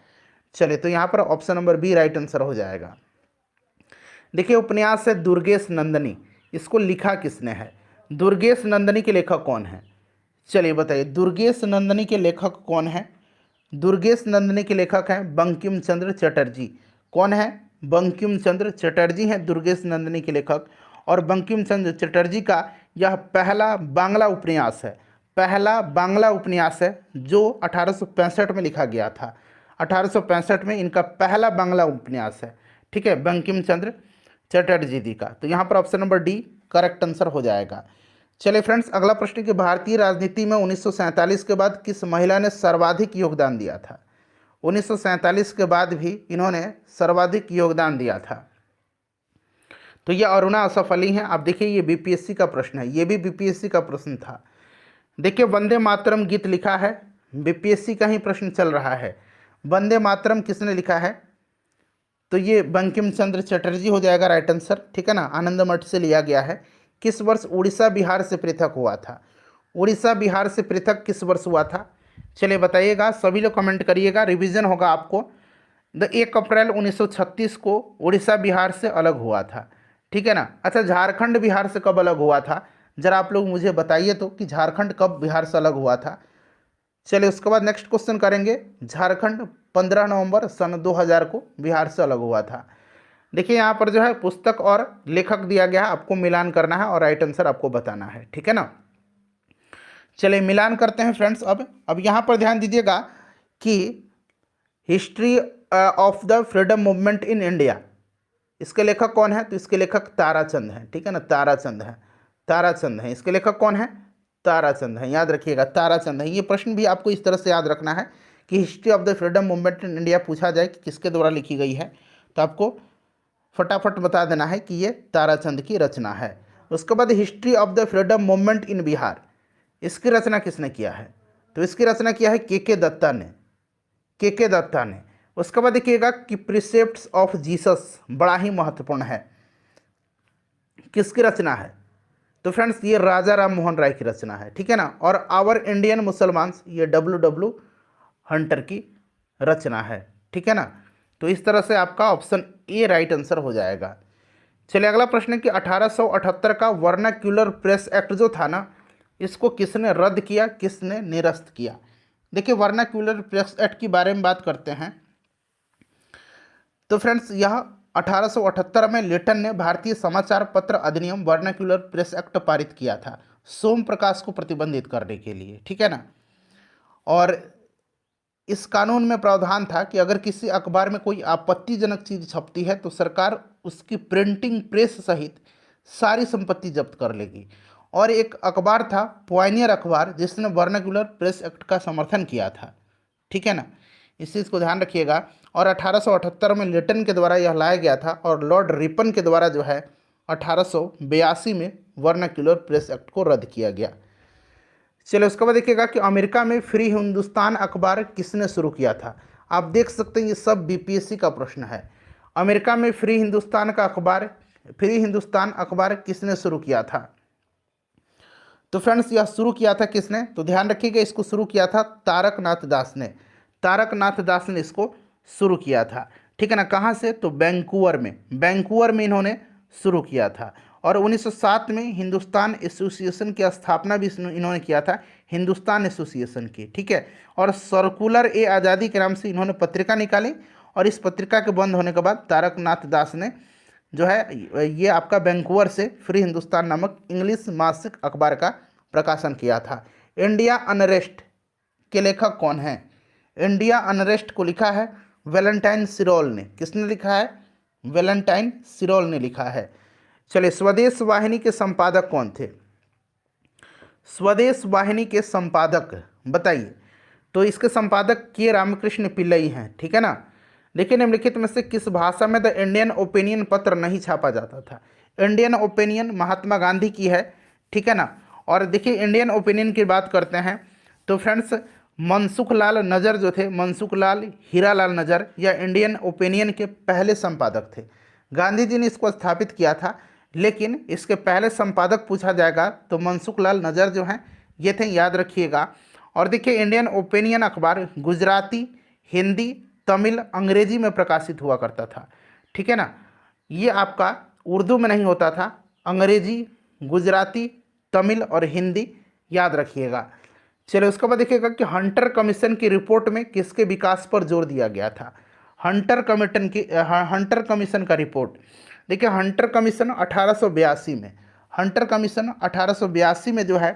चलिए, तो यहाँ पर option number B right answer हो जाएगा। देखिए, उपन्यास है दुर्गेश नंदिनी, इसको लिखा किसने है? दुर्गेश नंदिनी के लेखक कौन है? चलिए बताइए, दुर्गेश नंदिनी के लेखक कौन है? दुर्गेश नंदिनी के लेखक हैं बंकिम चंद्र चटर्जी। कौन है? बंकिम चंद्र चटर्जी हैं दुर्गेश नंदिनी के लेखक। और बंकिम चंद्र चटर्जी का यह पहला बांग्ला उपन्यास है, पहला बांग्ला उपन्यास है जो 1865 में लिखा गया था। 1865 में इनका पहला बांग्ला उपन्यास है, ठीक है, बंकिम चंद्र चटर्जी जी का। तो यहाँ पर option number D correct answer हो जाएगा। चलिए फ्रेंड्स, अगला प्रश्न कि भारतीय राजनीति में 1947 के बाद किस महिला ने सर्वाधिक योगदान दिया था? 1947 के बाद भी इन्होंने सर्वाधिक योगदान दिया था। तो ये अरुणा असफ अली हैं। आप देखिए, ये बीपीएससी का प्रश्न है, ये भी बीपीएससी का प्रश्न था। देखिए, वंदे मातरम गीत लिखा है, बीपीएससी का ही प्रश्न चल रहा है। वंदे मातरम किसने लिखा है? तो ये बंकिम चंद्र चटर्जी हो जाएगा राइट आंसर, ठीक है ना। आनंद मठ से लिया गया है। किस वर्ष उड़ीसा बिहार से पृथक हुआ था? उड़ीसा बिहार से पृथक किस वर्ष हुआ था? चलिए बताइएगा, सभी लोग कमेंट करिएगा, रिवीजन होगा आपको। 1 अप्रैल 1936 को उड़ीसा बिहार से अलग हुआ था, ठीक है ना। अच्छा, झारखंड बिहार से कब अलग हुआ था? जरा आप लोग मुझे बताइए तो कि झारखंड कब बिहार से अलग हुआ था। चलिए, उसके बाद नेक्स्ट क्वेश्चन करेंगे। झारखंड 15 नवंबर सन 2000 को बिहार से अलग हुआ था। देखिए, यहाँ पर जो है पुस्तक और लेखक दिया गया है, आपको मिलान करना है और राइट आंसर आपको बताना है, ठीक है ना। चलिए मिलान करते हैं फ्रेंड्स। अब यहाँ पर ध्यान दीजिएगा कि history of the freedom movement in India, इसके लेखक कौन है? तो इसके लेखक ताराचंद हैं, ठीक है ना, ताराचंद हैं, ताराचंद हैं। इसके लेखक कौन है? ताराचंद हैं, याद रखिएगा, ताराचंद हैं। ये प्रश्न भी आपको इस तरह से याद रखना है कि history of the freedom movement in India पूछा जाए कि किसके द्वारा लिखी गई है, तो आपको फटाफट बता देना है कि ये ताराचंद की रचना है। उसके बाद history of the freedom movement in Bihar, इसकी रचना किसने किया है? तो इसकी रचना किया है के दत्ता ने, के दत्ता ने। उसके बाद देखिएगा कि प्रिसेप्ट्स ऑफ जीसस, बड़ा ही महत्वपूर्ण है, किसकी रचना है? तो फ्रेंड्स, ये राजा राम मोहन राय की रचना है, ठीक है ना। और आवर इंडियन मुसलमान्स, ये डब्ल्यू हंटर की रचना है, ठीक है ना। तो इस तरह से आपका ऑप्शन ए राइट आंसर हो जाएगा। चलिए, अगला प्रश्न है कि 1878 का वर्नाक्यूलर प्रेस एक्ट जो था ना, इसको किसने रद्द किया, किसने निरस्त किया? देखिए, वर्नाक्यूलर प्रेस एक्ट के बारे में बात करते हैं तो फ्रेंड्स, यह 1878 में लिटन ने भारतीय समाचार पत्र अधिनियम वर्नाक्यूलर प्रेस एक्ट पारित किया था, सोम प्रकाश को प्रतिबंधित करने के लिए, ठीक है ना। और इस कानून में प्रावधान था कि अगर किसी अखबार में कोई आपत्तिजनक चीज़ छपती है तो सरकार उसकी प्रिंटिंग प्रेस सहित सारी संपत्ति जब्त कर लेगी। और एक अखबार था पॉयनियर अखबार, जिसने वर्नाक्यूलर प्रेस एक्ट का समर्थन किया था, ठीक है ना, इस चीज़ को ध्यान रखिएगा। और 1878 में लिटन के द्वारा यह लाया गया था और लॉर्ड रिपन के द्वारा जो है 1882 में वर्नाक्यूलर प्रेस एक्ट को रद्द किया गया। चलिए, उसके बाद देखिएगा कि अमेरिका में फ्री हिंदुस्तान अखबार किसने शुरू किया था? आप देख सकते हैं ये सब बीपीएससी का प्रश्न है। अमेरिका में फ्री हिंदुस्तान अखबार किसने शुरू किया था? तो फ्रेंड्स, यह शुरू किया था किसने? तो ध्यान रखिएगा, इसको शुरू किया था तारकनाथ दास ने, तारकनाथ दास ने इसको शुरू किया था, ठीक है ना। कहाँ से? तो वैंकूवर में इन्होंने शुरू किया था। और 1907 में हिंदुस्तान एसोसिएशन की स्थापना भी इन्होंने किया था, हिंदुस्तान एसोसिएशन की, ठीक है। और सर्कुलर ए आज़ादी के नाम से इन्होंने पत्रिका निकाली और इस पत्रिका के बंद होने के बाद तारकनाथ दास ने जो है ये आपका वैंकूवर से फ्री हिंदुस्तान नामक इंग्लिश मासिक अखबार का प्रकाशन किया था। इंडिया अनरेस्ट के लेखक कौन हैं? इंडिया अनरेस्ट को लिखा है वैलेंटाइन सिरोल ने। किसने लिखा है? वैलेंटाइन सिरोल ने लिखा है। चलिए, स्वदेश वाहिनी के संपादक कौन थे? स्वदेश वाहिनी के संपादक बताइए। तो इसके संपादक के रामकृष्ण पिल्लई हैं, ठीक है ना। देखिए निम्नलिखित में से किस भाषा में द इंडियन ओपिनियन पत्र नहीं छापा जाता था। इंडियन ओपिनियन महात्मा गांधी की है, ठीक है ना। और देखिए इंडियन ओपिनियन की बात करते हैं तो फ्रेंड्स मनसुख लाल नज़र जो थे, मनसुख लाल हीरालाल नज़र या इंडियन ओपिनियन के पहले संपादक थे। गांधी जी ने इसको स्थापित किया था, लेकिन इसके पहले संपादक पूछा जाएगा तो मनसुख लाल नज़र जो हैं ये थे, याद रखिएगा। और देखिए इंडियन ओपिनियन अखबार गुजराती, हिंदी, तमिल, अंग्रेजी में प्रकाशित हुआ करता था, ठीक है ना। ये आपका उर्दू में नहीं होता था, अंग्रेजी, गुजराती, तमिल और हिंदी, याद रखिएगा। चलिए उसके बाद देखिएगा कि हंटर कमीशन की रिपोर्ट में किसके विकास पर जोर दिया गया था। हंटर कमीशन का रिपोर्ट, देखिए हंटर कमीशन 1882 में, हंटर कमीशन 1882 में जो है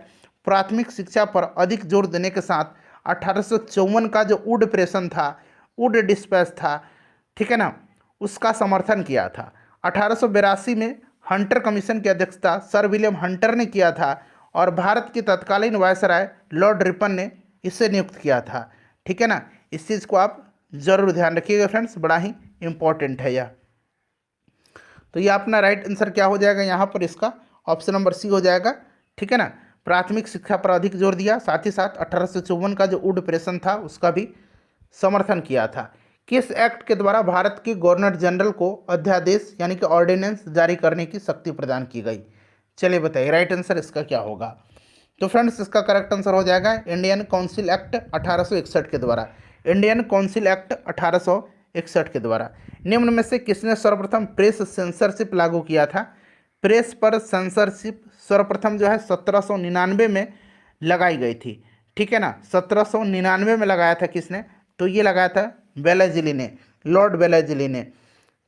प्राथमिक शिक्षा पर अधिक जोर देने के साथ 1854 का जो वुड प्रेशन था, वुड डिस्पैच था, ठीक है ना, उसका समर्थन किया था। 1882 में हंटर कमीशन की अध्यक्षता सर विलियम हंटर ने किया था और भारत के तत्कालीन वायसराय लॉर्ड रिपन ने इसे नियुक्त किया था, ठीक है ना। इस चीज़ को आप जरूर ध्यान रखिएगा फ्रेंड्स, बड़ा ही इंपॉर्टेंट है यह। तो ये अपना राइट आंसर क्या हो जाएगा यहाँ पर, इसका ऑप्शन नंबर सी हो जाएगा, ठीक है ना। प्राथमिक शिक्षा पर अधिक जोर दिया, साथ ही साथ 1854 का जो वुड प्रेशन था उसका भी समर्थन किया था। किस एक्ट के द्वारा भारत के गवर्नर जनरल को अध्यादेश यानी कि ऑर्डिनेंस जारी करने की शक्ति प्रदान की गई। चलिए बताइए राइट आंसर इसका क्या होगा। तो फ्रेंड्स इसका करेक्ट आंसर हो जाएगा इंडियन काउंसिल एक्ट 1861 के द्वारा, इंडियन काउंसिल एक्ट 1861 के द्वारा। निम्न में से किसने सर्वप्रथम प्रेस सेंसरशिप लागू किया था। प्रेस पर सेंसरशिप सर्वप्रथम जो है 1799 में लगाई गई थी, ठीक है ना। 1799 में लगाया था किसने, तो ये लगाया था वेलेज़ली ने, लॉर्ड वेलेज़ली ने।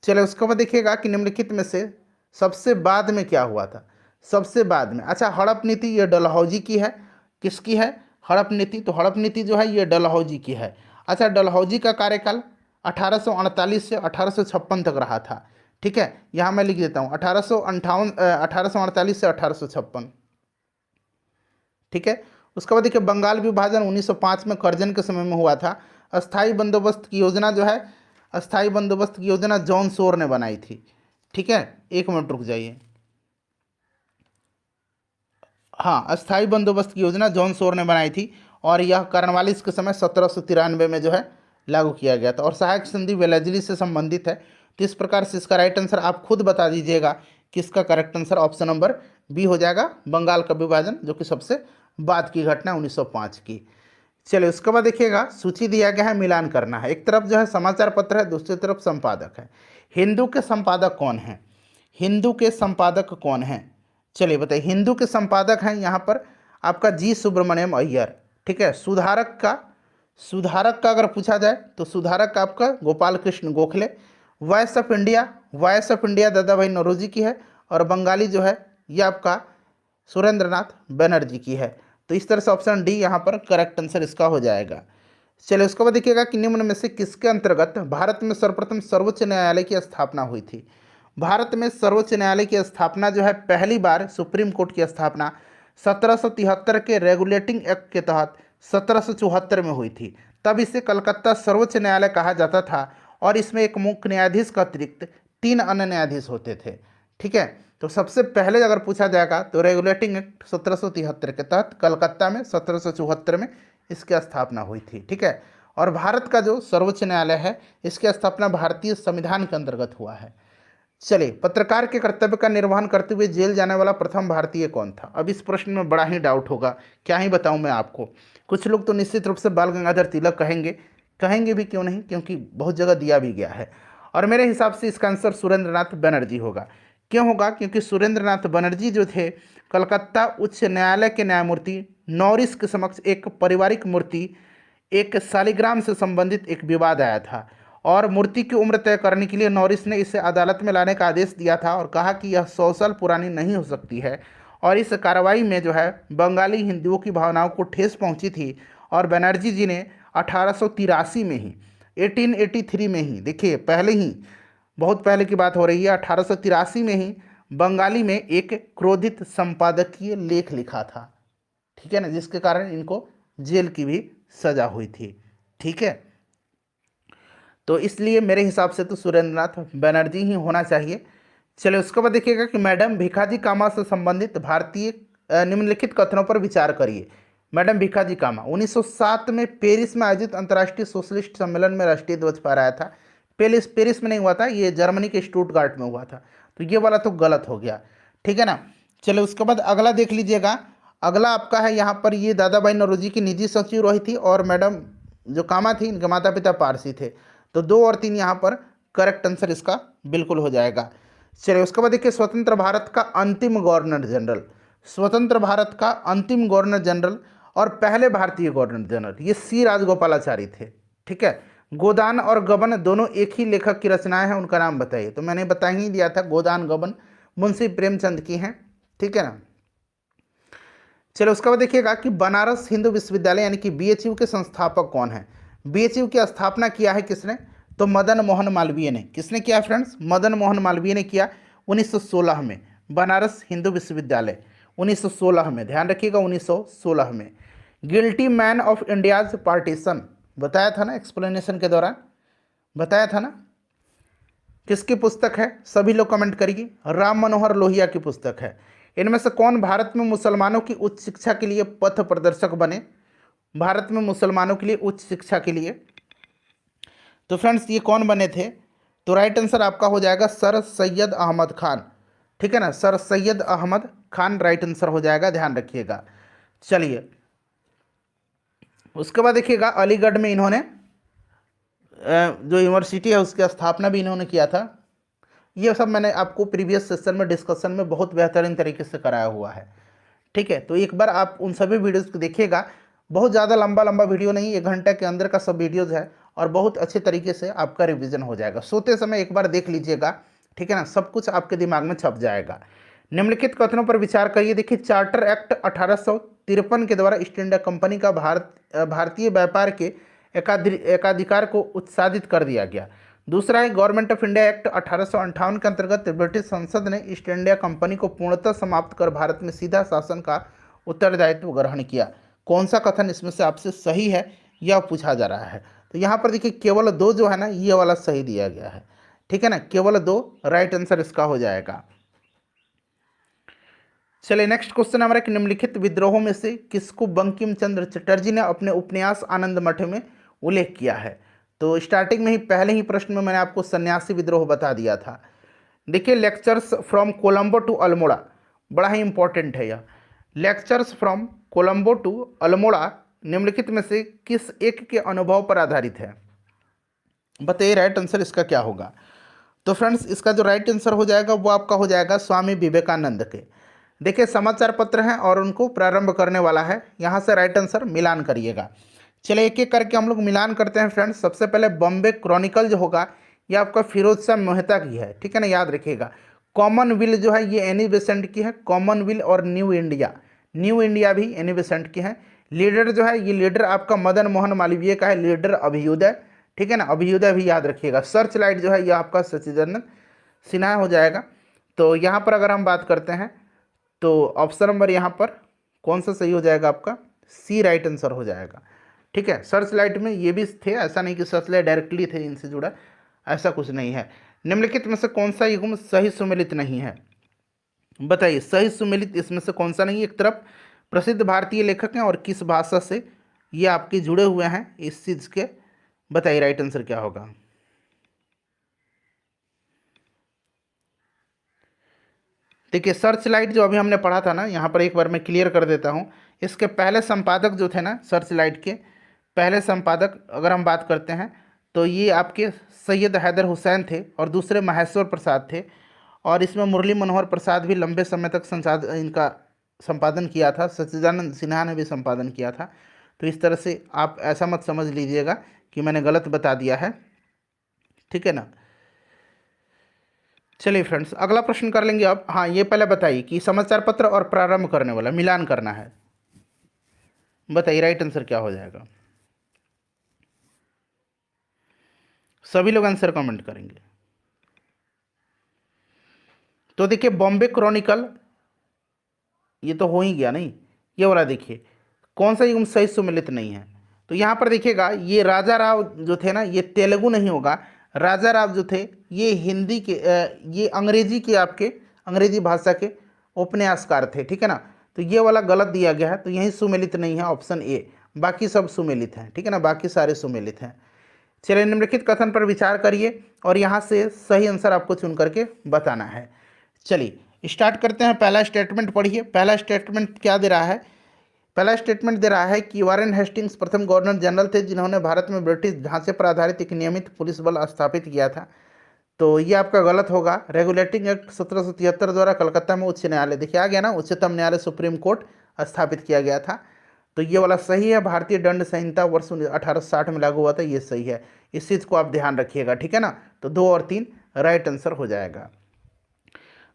चलिए उसके बाद देखिएगा कि निम्नलिखित में से सबसे बाद में क्या हुआ था। सबसे बाद में, अच्छा हड़प नीति ये डलहौजी की है, किसकी है, हड़प नीति। तो हड़प नीति जो है ये डलहौजी की है। अच्छा डलहौजी का कार्यकाल 1848 से 1856 तक रहा था, ठीक है। यहाँ मैं लिख देता हूँ 1848 से 1856, ठीक है। उसके बाद देखिए बंगाल विभाजन 1905 में करजन के समय में हुआ था। अस्थाई बंदोबस्त की योजना जो है, अस्थाई बंदोबस्त की योजना जॉन शोर ने बनाई थी, ठीक है। एक मिनट रुक जाइए, हाँ अस्थाई बंदोबस्त की योजना जॉन शोर ने बनाई थी और यह कार्नवालिस के समय 1793 में जो है लागू किया गया था। और सहायक संधि वेलेज़ली से संबंधित है। तो इस प्रकार से इसका राइट आंसर आप खुद बता दीजिएगा कि इसका correct answer option number B हो जाएगा, बंगाल का विभाजन, जो कि सबसे बाद की घटना 1905 की। चलिए उसके बाद देखिएगा सूची दिया गया है, मिलान करना है। एक तरफ जो है समाचार पत्र है, दूसरी तरफ संपादक है। हिंदू के संपादक कौन है, हिंदू के संपादक कौन हैं, चलिए बताइए। हिंदू के संपादक हैं यहाँ पर आपका जी सुब्रमण्यम अय्यर, ठीक है। सुधारक का अगर पूछा जाए तो सुधारक आपका Gopal Krishna Gokhale. Voice of India दादा भाई नौरोजी की है और बंगाली जो है ये आपका सुरेंद्रनाथ बनर्जी की है। तो इस तरह से ऑप्शन डी यहाँ पर करेक्ट आंसर इसका हो जाएगा। चलिए उसके बाद देखिएगा कि निम्न में से किसके अंतर्गत भारत में सर्वप्रथम सर्वोच्च न्यायालय की स्थापना हुई थी। भारत में सर्वोच्च न्यायालय की स्थापना जो है पहली बार, सुप्रीम कोर्ट की स्थापना 1773 के रेगुलेटिंग एक्ट के तहत 1774 में हुई थी। तब इसे कलकत्ता सर्वोच्च न्यायालय कहा जाता था और इसमें एक मुख्य न्यायाधीश का अतिरिक्त 3 अन्य न्यायाधीश होते थे, ठीक है। तो सबसे पहले अगर पूछा जाएगा तो रेगुलेटिंग एक्ट 1773 के तहत कलकत्ता में 1774 में इसकी स्थापना हुई थी, ठीक है। और भारत का जो सर्वोच्च न्यायालय है इसकी स्थापना भारतीय संविधान के अंतर्गत हुआ है। चलिए पत्रकार के कर्तव्य का निर्वहन करते हुए जेल जाने वाला प्रथम भारतीय कौन था। अब इस प्रश्न में बड़ा ही डाउट होगा, क्या ही बताऊं मैं आपको। कुछ लोग तो निश्चित रूप से बाल गंगाधर तिलक कहेंगे भी, क्यों नहीं, क्योंकि बहुत जगह दिया भी गया है। और मेरे हिसाब से इसका आंसर सुरेंद्रनाथ बनर्जी होगा। क्यों होगा, क्योंकि सुरेंद्रनाथ बनर्जी जो थे कलकत्ता उच्च न्यायालय के न्यायमूर्ति नॉरिस के समक्ष एक पारिवारिक मूर्ति, एक शालिग्राम से संबंधित एक विवाद आया था और मूर्ति की उम्र तय करने के लिए नॉरिस ने इसे अदालत में लाने का आदेश दिया था और कहा कि यह 100 साल पुरानी नहीं हो सकती है। और इस कार्रवाई में जो है बंगाली हिंदुओं की भावनाओं को ठेस पहुंची थी और बनर्जी जी ने 1883 में ही 1883 में ही, देखिए पहले ही, बहुत पहले की बात हो रही है, 1883 में ही बंगाली में एक क्रोधित संपादकीय लेख लिखा था, ठीक है ना, जिसके कारण इनको जेल की भी सजा हुई थी। ठीक है, तो इसलिए मेरे हिसाब से तो सुरेंद्रनाथ बनर्जी ही होना चाहिए। चलिए उसके बाद देखिएगा कि मैडम भिखाजी कामा से संबंधित भारतीय निम्नलिखित कथनों पर विचार करिए। मैडम भिखाजी कामा 1907 में पेरिस में आयोजित अंतर्राष्ट्रीय सोशलिस्ट सम्मेलन में राष्ट्रीय ध्वज फहराया था। पेरिस पेरिस में नहीं हुआ था, ये जर्मनी के स्टुटगार्ट में हुआ था, तो ये वाला तो गलत हो गया। ठीक है ना। चलिए उसके बाद अगला देख लीजिएगा। अगला आपका है यहाँ पर, ये दादाबाई नौरोजी की निजी सचिव रही थी और मैडम जो कामा थी इनके माता पिता पारसी थे। तो 2 और 3 यहाँ पर करेक्ट आंसर इसका बिल्कुल हो जाएगा। चलिए उसके बाद देखिए, स्वतंत्र भारत का अंतिम गवर्नर जनरल, स्वतंत्र भारत का अंतिम गवर्नर जनरल और पहले भारतीय गवर्नर जनरल ये सी राजगोपालाचारी थे। ठीक है, गोदान और गबन दोनों एक ही लेखक की रचनाएं हैं, उनका नाम बताइए। तो मैंने बता ही दिया था, गोदान गबन मुंशी प्रेमचंद की हैं। ठीक है ना। चलो उसके बाद देखिएगा कि बनारस हिंदू विश्वविद्यालय यानी कि बीएचयू के संस्थापक कौन है। बीएचयू की स्थापना किया है किसने, तो मदन मोहन मालवीय ने। किसने किया फ्रेंड्स, मदन मोहन मालवीय ने किया 1916 में। बनारस हिंदू विश्वविद्यालय 1916 में, ध्यान रखिएगा 1916 में। Guilty man of India's partition बताया था ना, एक्सप्लेनेशन के दौरान बताया था ना। किसकी पुस्तक है, सभी लोग कमेंट करिए। राम मनोहर लोहिया की पुस्तक है। इनमें से कौन भारत में मुसलमानों की उच्च शिक्षा के लिए पथ प्रदर्शक बने, भारत में मुसलमानों के लिए उच्च शिक्षा के लिए। तो फ्रेंड्स ये कौन बने थे, तो राइट आंसर आपका हो जाएगा सर सैयद अहमद खान। ठीक है ना, sir Syed Ahmed Khan right answer हो जाएगा, ध्यान रखिएगा। चलिए उसके बाद देखिएगा, अलीगढ़ में इन्होंने जो यूनिवर्सिटी है उसकी स्थापना भी इन्होंने किया था। ये सब मैंने आपको प्रीवियस सेशन में डिस्कशन में बहुत बेहतरीन तरीके से कराया हुआ है। ठीक है, तो एक बार आप उन सभी वीडियोज़ को देखिएगा। बहुत ज़्यादा लंबा लंबा वीडियो नहीं, 1 घंटे के अंदर का सब वीडियोज़ है और बहुत अच्छे तरीके से आपका रिवीजन हो जाएगा। सोते समय एक बार देख लीजिएगा, ठीक है ना, सब कुछ आपके दिमाग में छप जाएगा। निम्नलिखित कथनों पर विचार करिए। देखिए, चार्टर एक्ट 1853 के द्वारा ईस्ट इंडिया कंपनी का भारतीय व्यापार के एकाधिकार को उत्साहित कर दिया गया। दूसरा है, गवर्नमेंट ऑफ इंडिया एक्ट 1858 के अंतर्गत ब्रिटिश संसद ने ईस्ट इंडिया कंपनी को पूर्णतः समाप्त कर भारत में सीधा शासन का उत्तरदायित्व ग्रहण किया। कौन सा कथन इसमें से आपसे सही है यह पूछा जा रहा है। तो यहाँ पर देखिए केवल 2 जो है ना, ये वाला सही दिया गया है। ठीक है ना, केवल 2 राइट आंसर इसका हो जाएगा। चलिए नेक्स्ट क्वेश्चन हमारा कि निम्नलिखित विद्रोहों में से किसको बंकिम चंद्र चटर्जी ने अपने उपन्यास आनंद मठ में उल्लेख किया है। तो स्टार्टिंग में ही पहले ही प्रश्न में मैंने आपको सन्यासी विद्रोह बता दिया था। देखिए, lectures from Colombo to Almora, बड़ा ही इंपॉर्टेंट है यह। Lectures from Colombo to Almora निम्नलिखित में से किस एक के अनुभव पर आधारित है, बताइए राइट आंसर इसका क्या होगा। तो फ्रेंड्स इसका जो राइट आंसर हो जाएगा वो आपका हो जाएगा स्वामी विवेकानंद के। देखिए समाचार पत्र हैं और उनको प्रारंभ करने वाला है, यहाँ से राइट आंसर मिलान करिएगा। चलिए एक एक करके हम लोग मिलान करते हैं फ्रेंड्स। सबसे पहले बॉम्बे क्रॉनिकल जो होगा ये आपका फिरोज शाह मेहता की है। ठीक है ना, याद रखिएगा। कॉमनवेल्थ जो है ये एनी बेसेंट की है, कॉमनवेल्थ और न्यू इंडिया, न्यू इंडिया भी एनी बेसेंट की है। लीडर जो है ये लीडर आपका मदन मोहन मालवीय का है, लीडर अभ्युदय। ठीक है ना, अभ्युदय भी याद रखिएगा। सर्च लाइट जो है ये आपका सचिदानंद सिन्हा हो जाएगा। तो यहाँ पर अगर हम बात करते हैं तो ऑप्शन नंबर यहाँ पर कौन सा सही हो जाएगा आपका, सी राइट आंसर हो जाएगा। ठीक है, सर्च लाइट में ये भी थे, ऐसा नहीं कि सर्च लाइट डायरेक्टली थे इनसे जुड़ा, ऐसा कुछ नहीं है। निम्नलिखित में से कौन सा युग्म सही सुमेलित नहीं है, बताइए सही सुमेलित इसमें से कौन सा नहीं। एक तरफ प्रसिद्ध भारतीय लेखक हैं और किस भाषा से ये आपके जुड़े हुए हैं इस चीज़ के, बताइए राइट आंसर क्या होगा। देखिए सर्च लाइट जो अभी हमने पढ़ा था ना, यहाँ पर एक बार मैं क्लियर कर देता हूँ। इसके पहले संपादक जो थे ना, सर्च लाइट के पहले संपादक अगर हम बात करते हैं तो ये आपके सैयद हैदर हुसैन थे और दूसरे महेश्वर प्रसाद थे। और इसमें मुरली मनोहर प्रसाद भी लंबे समय तक इनका संपादन किया था, सच्चिदानंद सिन्हा ने भी संपादन किया था। तो इस तरह से आप ऐसा मत समझ लीजिएगा कि मैंने गलत बता दिया है। ठीक है ना। चलिए फ्रेंड्स अगला प्रश्न कर लेंगे अब। हाँ ये पहले बताइए कि समाचार पत्र और प्रारंभ करने वाला मिलान करना है, बताइए राइट आंसर क्या हो जाएगा। सभी लोग आंसर कमेंट करेंगे। तो देखिए बॉम्बे क्रॉनिकल ये तो हो ही गया नहीं, ये वाला देखिए कौन सा युग्म सही सुमेलित नहीं है। तो यहाँ पर देखिएगा ये राजा राव जो थे ना, ये तेलुगु नहीं होगा। राजा राव जो थे ये हिंदी के ये अंग्रेजी के, आपके अंग्रेजी भाषा के उपन्यासकार थे, ठीक है ना। तो ये वाला गलत दिया गया है, तो यही सुमेलित नहीं है, ऑप्शन ए। बाकी सब सुमेलित हैं, ठीक है ना, बाकी सारे सुमेलित हैं। चलिए निम्नलिखित कथन पर विचार करिए और यहाँ से सही आंसर आपको चुन करके बताना है। चलिए स्टार्ट करते हैं। पहला स्टेटमेंट पढ़िए। पहला स्टेटमेंट क्या दे रहा है? पहला स्टेटमेंट दे रहा है कि वारेन हेस्टिंग्स प्रथम गवर्नर जनरल थे जिन्होंने भारत में ब्रिटिश ढांचे पर आधारित एक नियमित पुलिस बल स्थापित किया था। तो ये आपका गलत होगा। रेगुलेटिंग एक्ट 1773 द्वारा कलकत्ता में उच्च न्यायालय, देखिए आ गया ना, उच्चतम न्यायालय सुप्रीम कोर्ट स्थापित किया गया था। तो ये वाला सही है। भारतीय दंड संहिता वर्ष 1860 में लागू हुआ था, ये सही है। इस चीज़ को आप ध्यान रखिएगा, ठीक है ना। तो 2 और 3 राइट आंसर हो जाएगा।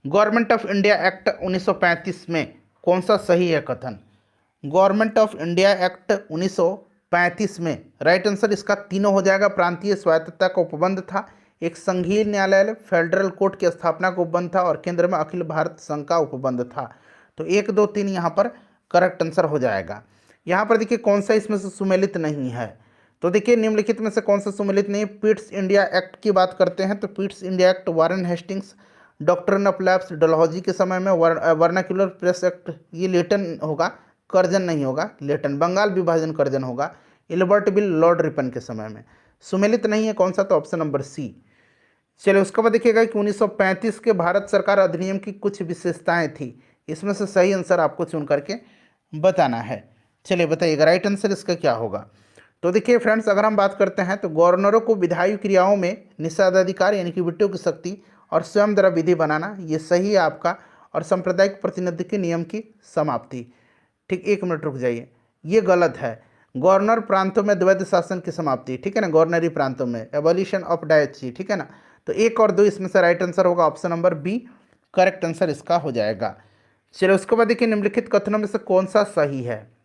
गवर्नमेंट ऑफ इंडिया एक्ट 1935 में कौन सा सही है कथन? गवर्नमेंट ऑफ इंडिया एक्ट 1935 में राइट आंसर इसका तीनों हो जाएगा। प्रांतीय स्वायत्तता का उपबंध था, एक संघीय न्यायालय फेडरल कोर्ट की स्थापना का उपबंध था और केंद्र में अखिल भारत संघ का उपबंध था। तो 1, 2, 3 यहाँ पर करेक्ट आंसर हो जाएगा। यहाँ पर देखिए कौन सा इसमें से सुमेलित नहीं है। तो देखिए निम्नलिखित में से कौन सा सुमेलित नहीं है? पिट्स इंडिया एक्ट की बात करते हैं तो Pitt's India act, Warren Hastings doctrine of lapse Dalhousie के समय में, वर्नाक्युलर प्रेस एक्ट ये लेटन होगा, कर्जन नहीं होगा, लेटन। बंगाल विभाजन कर्जन होगा, इल्बर्ट बिल लॉर्ड रिपन के समय में। सुमेलित नहीं है कौन सा? तो ऑप्शन नंबर सी। चलिए उसके बाद देखिएगा कि 1935 के भारत सरकार अधिनियम की कुछ विशेषताएं थी। इसमें से सही आंसर आपको चुन करके बताना है। चलिए बताइएगा राइट आंसर इसका क्या होगा। तो देखिए फ्रेंड्स, अगर हम बात करते हैं तो गवर्नरों को विधायी क्रियाओं में निषेधाधिकार यानी कि वीटो की शक्ति और स्वयं द्वारा विधि बनाना, ये सही है आपका। और सांप्रदायिक प्रतिनिधि के नियम की समाप्ति, ठीक, 1 मिनट रुक जाइए, ये गलत है। गवर्नर प्रांतों में द्वैध शासन की समाप्ति, ठीक है ना, गवर्नरी प्रांतों में एबॉलिशन ऑफ डायची, ठीक है ना। तो 1 और 2 इसमें से राइट आंसर होगा, option number B correct answer इसका हो जाएगा। चलिए उसके बाद देखिए निम्नलिखित कथनों में से कौन सा सही है?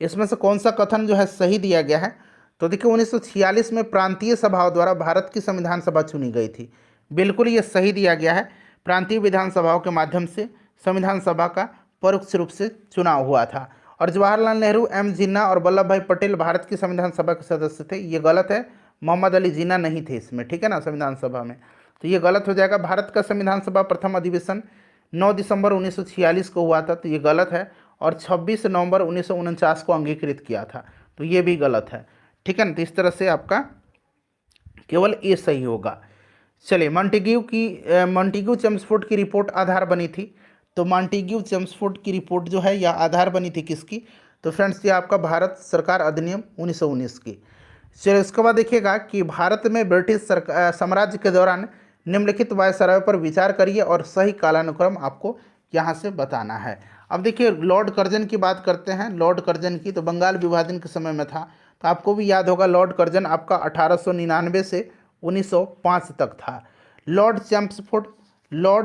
इसमें से कौन सा कथन जो है सही दिया गया है? तो देखिए 1946 में प्रांतीय सभाओं द्वारा भारत की संविधान सभा चुनी गई थी। बिल्कुल ये सही दिया गया है। प्रांतीय विधानसभाओं के माध्यम से संविधान सभा का परोक्ष रूप से चुनाव हुआ था। और जवाहरलाल नेहरू, एम जिन्ना और वल्लभ भाई पटेल भारत की संविधान सभा के सदस्य थे, ये गलत है। मोहम्मद अली जिन्ना नहीं थे इसमें, ठीक है ना, संविधान सभा में। तो ये गलत हो जाएगा। भारत का संविधान सभा प्रथम अधिवेशन 9 दिसंबर 1946 को हुआ था, तो ये गलत है। और 26 नवंबर 1949 को अंगीकृत किया था, तो ये भी गलत है, ठीक है ना। तो इस तरह से आपका केवल ए सही होगा। चलिए मॉन्टेग्यू चेम्सफोर्ड की रिपोर्ट आधार बनी थी। तो मॉन्टेग्यू चेम्सफोर्ड की रिपोर्ट जो है यह आधार बनी थी किसकी? तो फ्रेंड्स ये आपका भारत सरकार अधिनियम 1919 की। चलिए उसके बाद देखिएगा कि भारत में ब्रिटिश साम्राज्य के दौरान निम्नलिखित वायसराय पर विचार करिए और सही कालानुक्रम आपको यहाँ से बताना है। अब देखिए लॉर्ड कर्जन की बात करते हैं। लॉर्ड कर्जन की तो बंगाल विभाजन के समय में था, तो आपको भी याद होगा लॉर्ड कर्जन आपका 1899 से 1905 तक था। लॉर्ड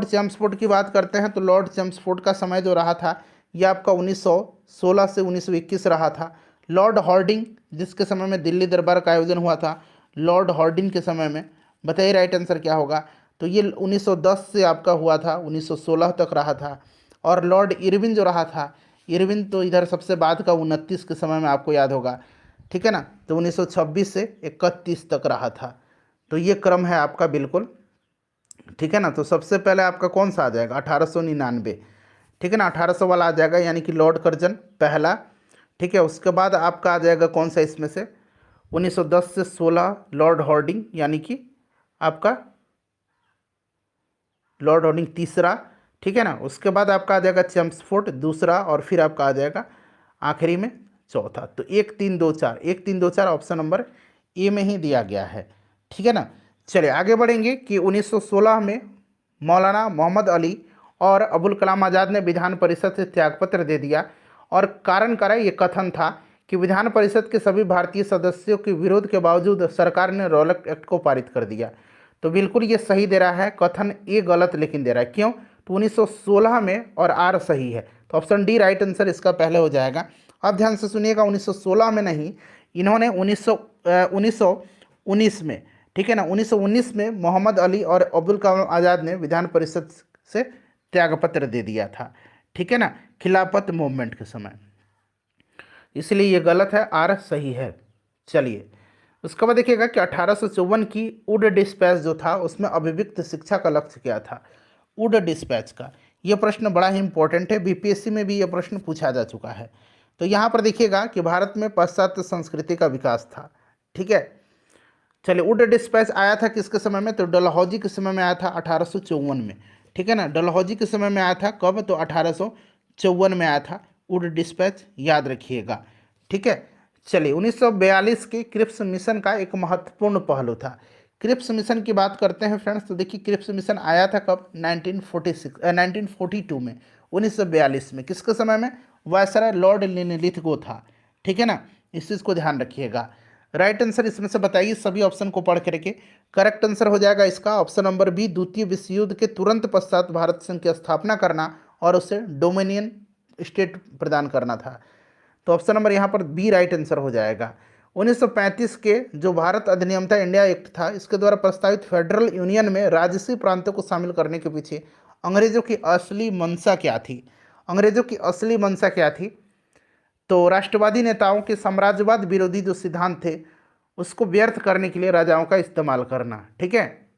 चैम्सफोर्ड की बात करते हैं तो लॉर्ड चैम्सफोर्ड का समय जो रहा था ये आपका 1916 से 1921 रहा था। लॉर्ड हॉर्डिंग जिसके समय में दिल्ली दरबार का आयोजन हुआ था, लॉर्ड हॉर्डिंग के समय में, बताइए राइट आंसर क्या होगा? तो ये 1910 से आपका हुआ था, 1916 तक रहा था। और लॉर्ड इरविन जो रहा था, इरविन तो इधर सबसे बाद का 29 के समय में आपको याद होगा, ठीक है ना। तो 1926 से 31 तक रहा था। तो ये क्रम है आपका बिल्कुल, ठीक है ना। तो सबसे पहले आपका कौन सा आ जाएगा? 1899, ठीक है ना, 1800 वाला आ जाएगा, यानी कि लॉर्ड कर्जन पहला, ठीक है। उसके बाद आपका आ जाएगा कौन सा इसमें से? 1910 से 16 लॉर्ड हॉर्डिंग, यानी कि आपका लॉर्ड हॉर्डिंग तीसरा, ठीक है ना। उसके बाद आपका आ जाएगा चेम्सफोर्ड दूसरा, और फिर आपका आ जाएगा आखिरी में चौथा। तो 1, 3, 2, 4, 1, 3, 2, 4 ऑप्शन नंबर ए में ही दिया गया है, ठीक है ना। चलिए आगे बढ़ेंगे कि 1916 में मौलाना मोहम्मद अली और अबुल कलाम आज़ाद ने विधान परिषद से त्यागपत्र दे दिया। और कारण करा ये कथन था कि विधान परिषद के सभी भारतीय सदस्यों के विरोध के बावजूद सरकार ने रॉलेट एक्ट को पारित कर दिया। तो बिल्कुल ये सही दे रहा है, कथन ए गलत लेकिन दे रहा है। क्यों? तो 1916 में और आर सही है, तो ऑप्शन डी राइट आंसर इसका पहले हो जाएगा। अब ध्यान से सुनिएगा, 1916 में नहीं, इन्होंने 1919 में, ठीक है ना, 1919 में मोहम्मद अली और अब्दुल कलाम आज़ाद ने विधान परिषद से त्यागपत्र दे दिया था, ठीक है ना, खिलाफत मूवमेंट के समय। इसलिए ये गलत है, आर सही है। चलिए उसके बाद देखिएगा कि 1854 की वुड डिस्पैच जो था उसमें अभिव्यक्त शिक्षा का लक्ष्य क्या था। वुड डिस्पैच का ये प्रश्न बड़ा ही इंपॉर्टेंट है, बीपीएससी में भी ये प्रश्न पूछा जा चुका है। तो यहाँ पर देखिएगा कि भारत में पाश्चात्य संस्कृति का विकास था। ठीक है, चलिए वुड डिस्पैच आया था किसके समय में, तो डलहौजी के समय में आया था 1854 में। ठीक है ना, डलहौजी के समय में आया था कब, तो 1854 में आया था वुड डिस्पैच, याद रखिएगा। ठीक है, चलिए 1942 के क्रिप्स मिशन का एक महत्वपूर्ण पहलू था। क्रिप्स मिशन की बात करते हैं फ्रेंड्स, तो देखिए क्रिप्स मिशन आया था कब, 1942 में, 1942 में। किसके समय में, वायसराय लॉर्ड लिनलिथगो था। ठीक है ना, इस चीज़ को ध्यान रखिएगा। राइट आंसर इसमें से बताइए, सभी ऑप्शन को पढ़ करके। करेक्ट आंसर हो जाएगा इसका ऑप्शन नंबर बी, द्वितीय विश्व युद्ध के तुरंत पश्चात भारत संघ की स्थापना करना और उसे डोमिनियन स्टेट प्रदान करना था। तो ऑप्शन नंबर यहाँ पर बी राइट आंसर हो जाएगा। 1935 के जो भारत अधिनियम था, इंडिया एक्ट था, इसके द्वारा प्रस्तावित फेडरल यूनियन में राजसी प्रांतों को शामिल करने के पीछे अंग्रेजों की असली मंशा क्या थी। अंग्रेजों की असली मंशा क्या थी, तो राष्ट्रवादी नेताओं के साम्राज्यवाद विरोधी जो सिद्धांत थे उसको व्यर्थ करने के लिए राजाओं का इस्तेमाल करना। ठीक है,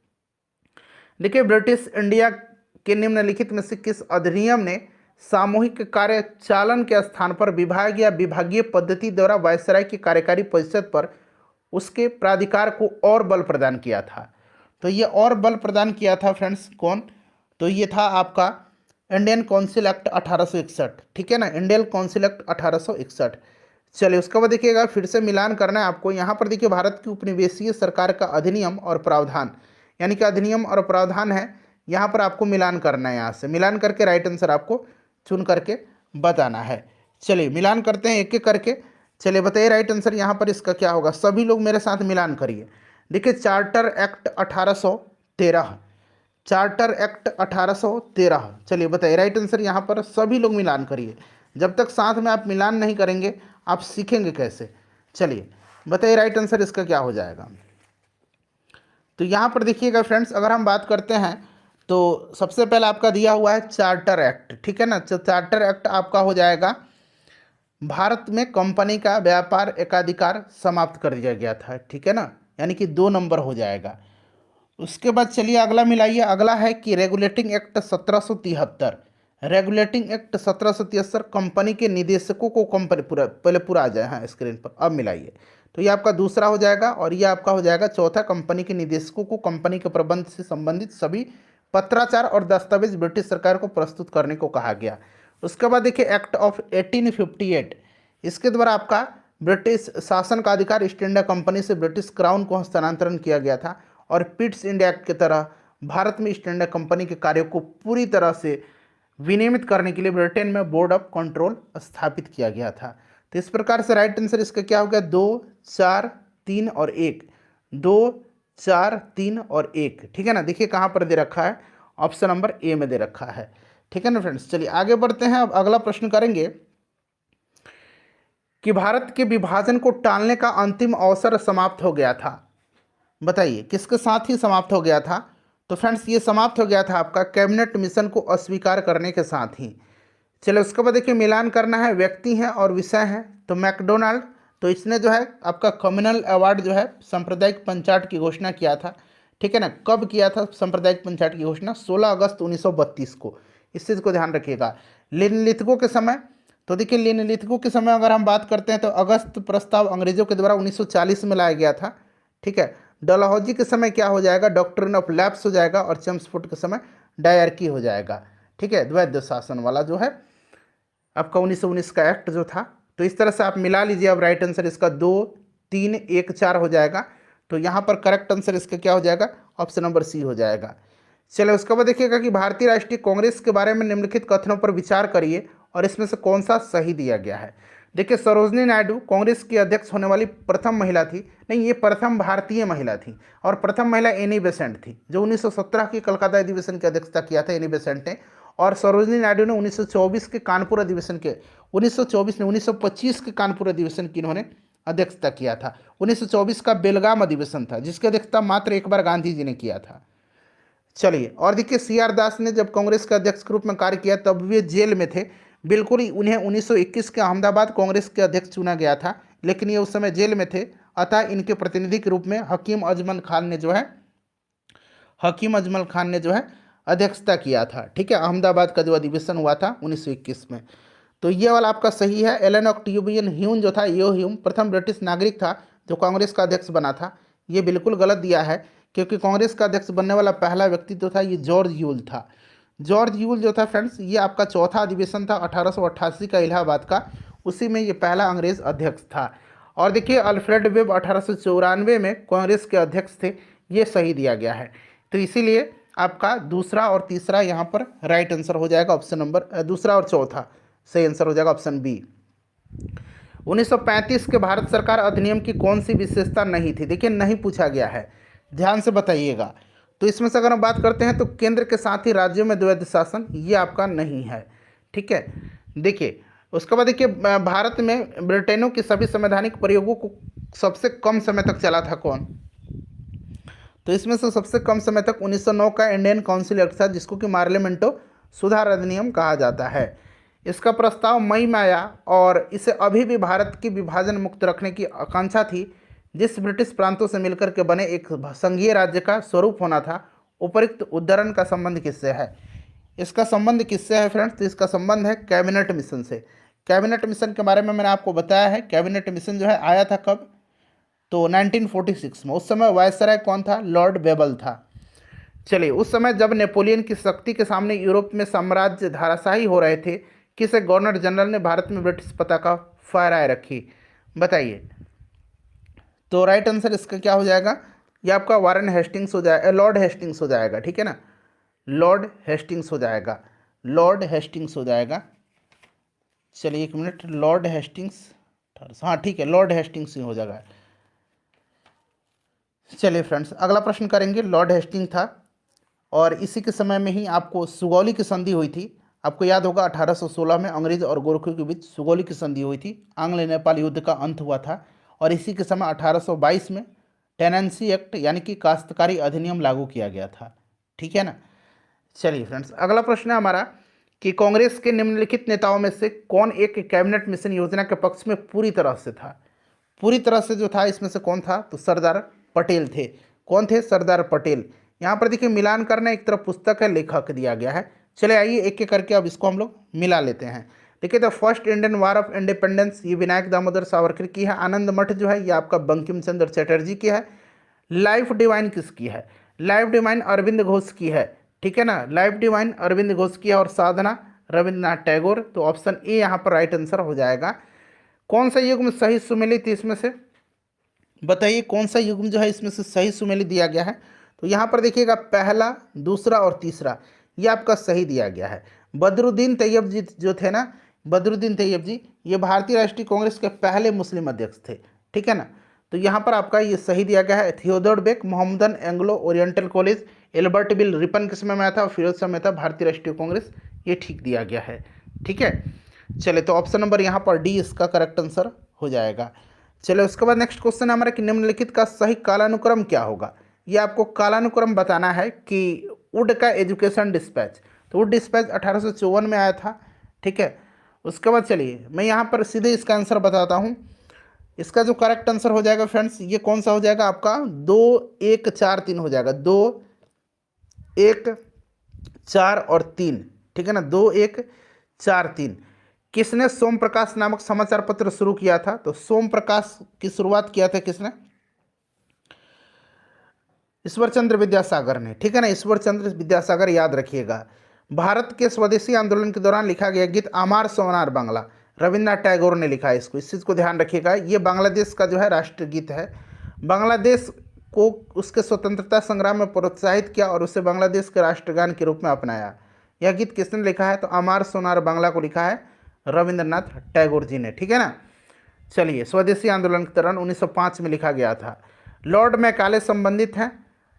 देखिए ब्रिटिश इंडिया के निम्नलिखित में से किस अधिनियम ने सामूहिक कार्य चालन के स्थान पर विभाग या विभागीय पद्धति द्वारा वायसराय की कार्यकारी परिषद पर उसके प्राधिकार को और बल प्रदान किया था। तो ये और बल प्रदान किया था फ्रेंड्स कौन, तो ये था आपका इंडियन काउंसिल एक्ट 1861। ठीक है ना, इंडियन काउंसिल एक्ट 1861। चलिए उसके बाद देखिएगा, फिर से मिलान करना है आपको। यहाँ पर देखिए भारत की उपनिवेशीय सरकार का अधिनियम और प्रावधान, यानी कि अधिनियम और प्रावधान है, यहाँ पर आपको मिलान करना है। यहाँ से मिलान करके राइट आंसर आपको चुन करके बताना है। चलिए मिलान करते हैं एक एक करके। चलिए बताइए राइट आंसर यहाँ पर इसका क्या होगा, सभी लोग मेरे साथ मिलान करिए। देखिए चार्टर एक्ट 1813, चार्टर एक्ट 1813। चलिए बताइए राइट आंसर यहाँ पर सभी लोग मिलान करिए। जब तक साथ में आप मिलान नहीं करेंगे आप सीखेंगे कैसे। चलिए बताइए राइट आंसर इसका क्या हो जाएगा। तो यहाँ पर देखिएगा फ्रेंड्स, अगर हम बात करते हैं तो सबसे पहले आपका दिया हुआ है चार्टर एक्ट। ठीक है ना, तो चार्टर एक्ट आपका हो जाएगा, भारत में कंपनी का व्यापार एकाधिकार समाप्त कर दिया गया था। ठीक है ना, यानी कि 2 नंबर हो जाएगा। उसके बाद चलिए अगला मिलाइए, अगला है कि regulating act 1773। Regulating act 1773 company के निदेशकों को, कंपनी पूरा पहले पूरा आ जाए हाँ स्क्रीन पर, अब मिलाइए। तो ये आपका दूसरा हो जाएगा और ये आपका हो जाएगा चौथा, कंपनी के निदेशकों को कंपनी के प्रबंध से संबंधित सभी पत्राचार और दस्तावेज ब्रिटिश सरकार को प्रस्तुत करने को कहा गया। उसके बाद देखिए एक्ट ऑफ 1858, इसके द्वारा आपका ब्रिटिश शासन का अधिकार ईस्ट इंडिया कंपनी से ब्रिटिश क्राउन को हस्तांतरण किया गया था और पिट्स इंडिया एक्ट की तरह भारत में ईस्ट इंडिया कंपनी के कार्यों को पूरी तरह से विनियमित करने के लिए ब्रिटेन में बोर्ड ऑफ कंट्रोल स्थापित किया गया था। तो इस प्रकार से राइट आंसर इसका क्या हो गया, 2, 4, 3 और 1, 2, 4, 3 और 1। ठीक है ना, देखिए कहाँ पर दे रखा है, ऑप्शन नंबर ए में दे रखा है। ठीक है ना फ्रेंड्स, चलिए आगे बढ़ते हैं। अब अगला प्रश्न करेंगे कि भारत के विभाजन को टालने का अंतिम अवसर समाप्त हो गया था। बताइए किसके साथ ही समाप्त हो गया था, तो फ्रेंड्स ये समाप्त हो गया था आपका कैबिनेट मिशन को अस्वीकार करने के साथ ही। चलिए उसके बाद देखिए मिलान करना है, व्यक्ति हैं और विषय हैं। तो मैकडोनाल्ड, तो इसने जो है आपका कम्युनल अवार्ड जो है सांप्रदायिक पंचायत की घोषणा किया था। ठीक है ना, कब किया था सांप्रदायिक पंचायत की घोषणा, 16 अगस्त 1932 को। इस चीज़ को ध्यान रखिएगा। लिनलिथगो के समय, तो देखिए लिनलिथगो के समय अगर हम बात करते हैं तो अगस्त प्रस्ताव अंग्रेजों के द्वारा 1940 में लाया गया था। ठीक है, डलहौजी के समय क्या हो जाएगा, डॉक्ट्रिन ऑफ लैप्स हो जाएगा और चेम्सफोर्ड के समय डायरकी हो जाएगा। ठीक है, द्वैध शासन वाला जो है आपका 1919 का एक्ट जो था। तो इस तरह से आप मिला लीजिए। अब राइट आंसर इसका 2, 3, 1, 4 हो जाएगा। तो यहाँ पर करेक्ट आंसर इसका क्या हो जाएगा, ऑप्शन नंबर सी हो जाएगा। चलिए उसके बाद देखिएगा कि भारतीय राष्ट्रीय कांग्रेस के बारे में निम्नलिखित कथनों पर विचार करिए और इसमें से कौन सा सही दिया गया है। देखिए सरोजनी नायडू कांग्रेस की अध्यक्ष होने वाली प्रथम महिला थी, नहीं ये प्रथम भारतीय महिला थी, और प्रथम महिला एनी बेसेंट थी जो 1917 की कलकत्ता अधिवेशन की अध्यक्षता किया था एनी बेसेंट ने। और सरोजनी नायडू ने 1924 के कानपुर अधिवेशन के 1925 के कानपुर अधिवेशन की इन्होंने अध्यक्षता किया था। 1924 का बेलगाम अधिवेशन था जिसकी अध्यक्षता मात्र एक बार गांधी जी ने किया था। चलिए और देखिए सी आर दास ने जब कांग्रेस के अध्यक्ष के रूप में कार्य किया तब वे जेल में थे। बिल्कुल ही उन्हें 1921 के अहमदाबाद कांग्रेस के अध्यक्ष चुना गया था, लेकिन ये उस समय जेल में थे, अतः इनके प्रतिनिधि के रूप में हकीम अजमल खान ने जो है अध्यक्षता किया था। ठीक है, अहमदाबाद का जो अधिवेशन हुआ था 1921 में। तो ये वाला आपका सही है। एलन ऑक्टेवियन ह्यूम जो था, यो ह्यूम प्रथम ब्रिटिश नागरिक था जो कांग्रेस का अध्यक्ष बना था। ये बिल्कुल गलत दिया है, क्योंकि कांग्रेस का अध्यक्ष बनने वाला पहला व्यक्ति जो था ये जॉर्ज यूल था। जॉर्ज यूल जो था फ्रेंड्स, ये आपका चौथा अधिवेशन था 1888 का इलाहाबाद का, उसी में ये पहला अंग्रेज अध्यक्ष था। और देखिए अल्फ्रेड वेब 1894 में कांग्रेस के अध्यक्ष थे, ये सही दिया गया है। तो इसीलिए आपका दूसरा और तीसरा यहाँ पर राइट आंसर हो जाएगा, ऑप्शन नंबर दूसरा और चौथा सही आंसर हो जाएगा ऑप्शन बी। 1935 के भारत सरकार अधिनियम की कौन सी विशेषता नहीं थी? देखिए नहीं पूछा गया है, ध्यान से बताइएगा। तो इसमें से अगर हम बात करते हैं तो केंद्र के साथ ही राज्यों में द्वैध शासन, ये आपका नहीं है। ठीक है, देखिए उसके बाद देखिए भारत में ब्रिटेनों की सभी संवैधानिक प्रयोगों को सबसे कम समय तक चला था कौन? तो इसमें से सबसे कम समय तक 1909 का इंडियन काउंसिल एक्ट था, जिसको कि पार्लियामेंटो सुधार अधिनियम कहा जाता है। इसका प्रस्ताव मई में आया और इसे अभी भी भारत की विभाजन मुक्त रखने की आकांक्षा थी, जिस ब्रिटिश प्रांतों से मिलकर के बने एक संघीय राज्य का स्वरूप होना था। उपरोक्त उद्धरण का संबंध किससे है? इसका संबंध किससे है फ्रेंड्स? तो इसका संबंध है कैबिनेट मिशन से। कैबिनेट मिशन के बारे में मैंने आपको बताया है। कैबिनेट मिशन जो है आया था कब? तो 1946 में। उस समय वायसराय कौन था? लॉर्ड बेबल था। चलिए, उस समय जब नेपोलियन की शक्ति के सामने यूरोप में साम्राज्य धाराशाही हो रहे थे, किसे गवर्नर जनरल ने भारत में ब्रिटिश पताका फहराए रखी? बताइए। तो राइट आंसर इसका क्या हो जाएगा? ये आपका वारेन हेस्टिंग्स हो जाएगा, लॉर्ड हेस्टिंग्स हो जाएगा। ठीक है ना, लॉर्ड हेस्टिंग्स हो जाएगा, लॉर्ड हेस्टिंग्स हो जाएगा। चलिए एक मिनट, लॉर्ड हेस्टिंग्स, हाँ ठीक है, लॉर्ड हेस्टिंग्स ही हो जाएगा। चलिए फ्रेंड्स, अगला प्रश्न करेंगे। लॉर्ड हेस्टिंग था और इसी के समय में ही आपको सुगौली की संधि हुई थी। आपको याद होगा 1816 में अंग्रेज और गोरखों के बीच सुगौली की संधि हुई थी। आंग्ल नेपाल युद्ध का अंत हुआ था और इसी के समय 1822 में टेनेंसी एक्ट यानी कि काश्तकारी अधिनियम लागू किया गया था। ठीक है ना। चलिए फ्रेंड्स, अगला प्रश्न है हमारा कि कांग्रेस के निम्नलिखित नेताओं में से कौन एक कैबिनेट मिशन योजना के पक्ष में पूरी तरह से था? पूरी तरह से जो था इसमें से कौन था? तो सरदार पटेल थे। कौन थे? सरदार पटेल। यहाँ पर देखिए मिलान करना एक तरफ पुस्तक है, लेखक दिया गया है। चले आइए एक एक करके अब इसको हम लोग मिला लेते हैं। देखिए the first Indian war of independence, ये विनायक दामोदर सावरकर की है। आनंद मठ जो है ये आपका बंकिम चंद्र चटर्जी की है। लाइफ डिवाइन किसकी है? लाइफ डिवाइन अरविंद घोष की है। ठीक है ना, लाइफ डिवाइन अरविंद घोष की है। और साधना रविंद्रनाथ टैगोर। तो ऑप्शन ए यहाँ पर राइट आंसर हो जाएगा। कौन सा युग्म सही सुमेलित इसमें से? बताइए कौन सा युग्म जो है इसमें से सही सुमेलित दिया गया है? तो यहाँ पर देखिएगा पहला, दूसरा और तीसरा ये आपका सही दिया गया है। बदरुद्दीन तैयब जी जो थे ना, बदरुद्दीन तैयब जी ये भारतीय राष्ट्रीय कांग्रेस के पहले मुस्लिम अध्यक्ष थे। ठीक है ना, तो यहाँ पर आपका ये सही दिया गया है। Theodore Beck, Mohammedan Anglo Oriental College, Ilbert Bill Ripon के समय में आया था और फिरोज शाह मेहता भारतीय राष्ट्रीय कांग्रेस, ये ठीक दिया गया है। ठीक है, चले तो ऑप्शन नंबर यहाँ पर डी इसका करेक्ट आंसर हो जाएगा। चलो उसके बाद नेक्स्ट क्वेश्चन है हमारा कि निम्नलिखित का सही कालानुक्रम क्या होगा? ये आपको कालानुक्रम बताना है कि वुड का एजुकेशन डिस्पैच। तो वुड डिस्पैच 1854 में आया था। ठीक है, उसके बाद चलिए मैं यहाँ पर सीधे इसका आंसर बताता हूँ। इसका जो करेक्ट आंसर हो जाएगा फ्रेंड्स, ये कौन सा हो जाएगा आपका? 2 1 4 3 हो जाएगा। 2 1 4 और 3। ठीक है ना, 2 1 4 3। किसने सोम प्रकाश नामक समाचार पत्र शुरू किया था? तो सोम प्रकाश की शुरुआत किया था किसने? ईश्वर चंद्र विद्यासागर ने। ठीक है ना, ईश्वर चंद्र विद्यासागर, याद रखिएगा। भारत के स्वदेशी आंदोलन के दौरान लिखा गया गीत आमार सोनार बांग्ला, रविन्द्रनाथ टैगोर ने लिखा है इसको। इस चीज़ को ध्यान रखिएगा, ये बांग्लादेश का जो है राष्ट्रगीत है। बांग्लादेश को उसके स्वतंत्रता संग्राम में प्रोत्साहित किया और उसे बांग्लादेश के राष्ट्रगान के रूप में अपनाया। यह गीत किसने लिखा है? तो आमार सोनार बांग्ला को लिखा है रविंद्रनाथ टैगोर जी ने। ठीक है ना। चलिए, स्वदेशी आंदोलन के दौरान 1905 में लिखा गया था। लॉर्ड मैकाले संबंधित हैं।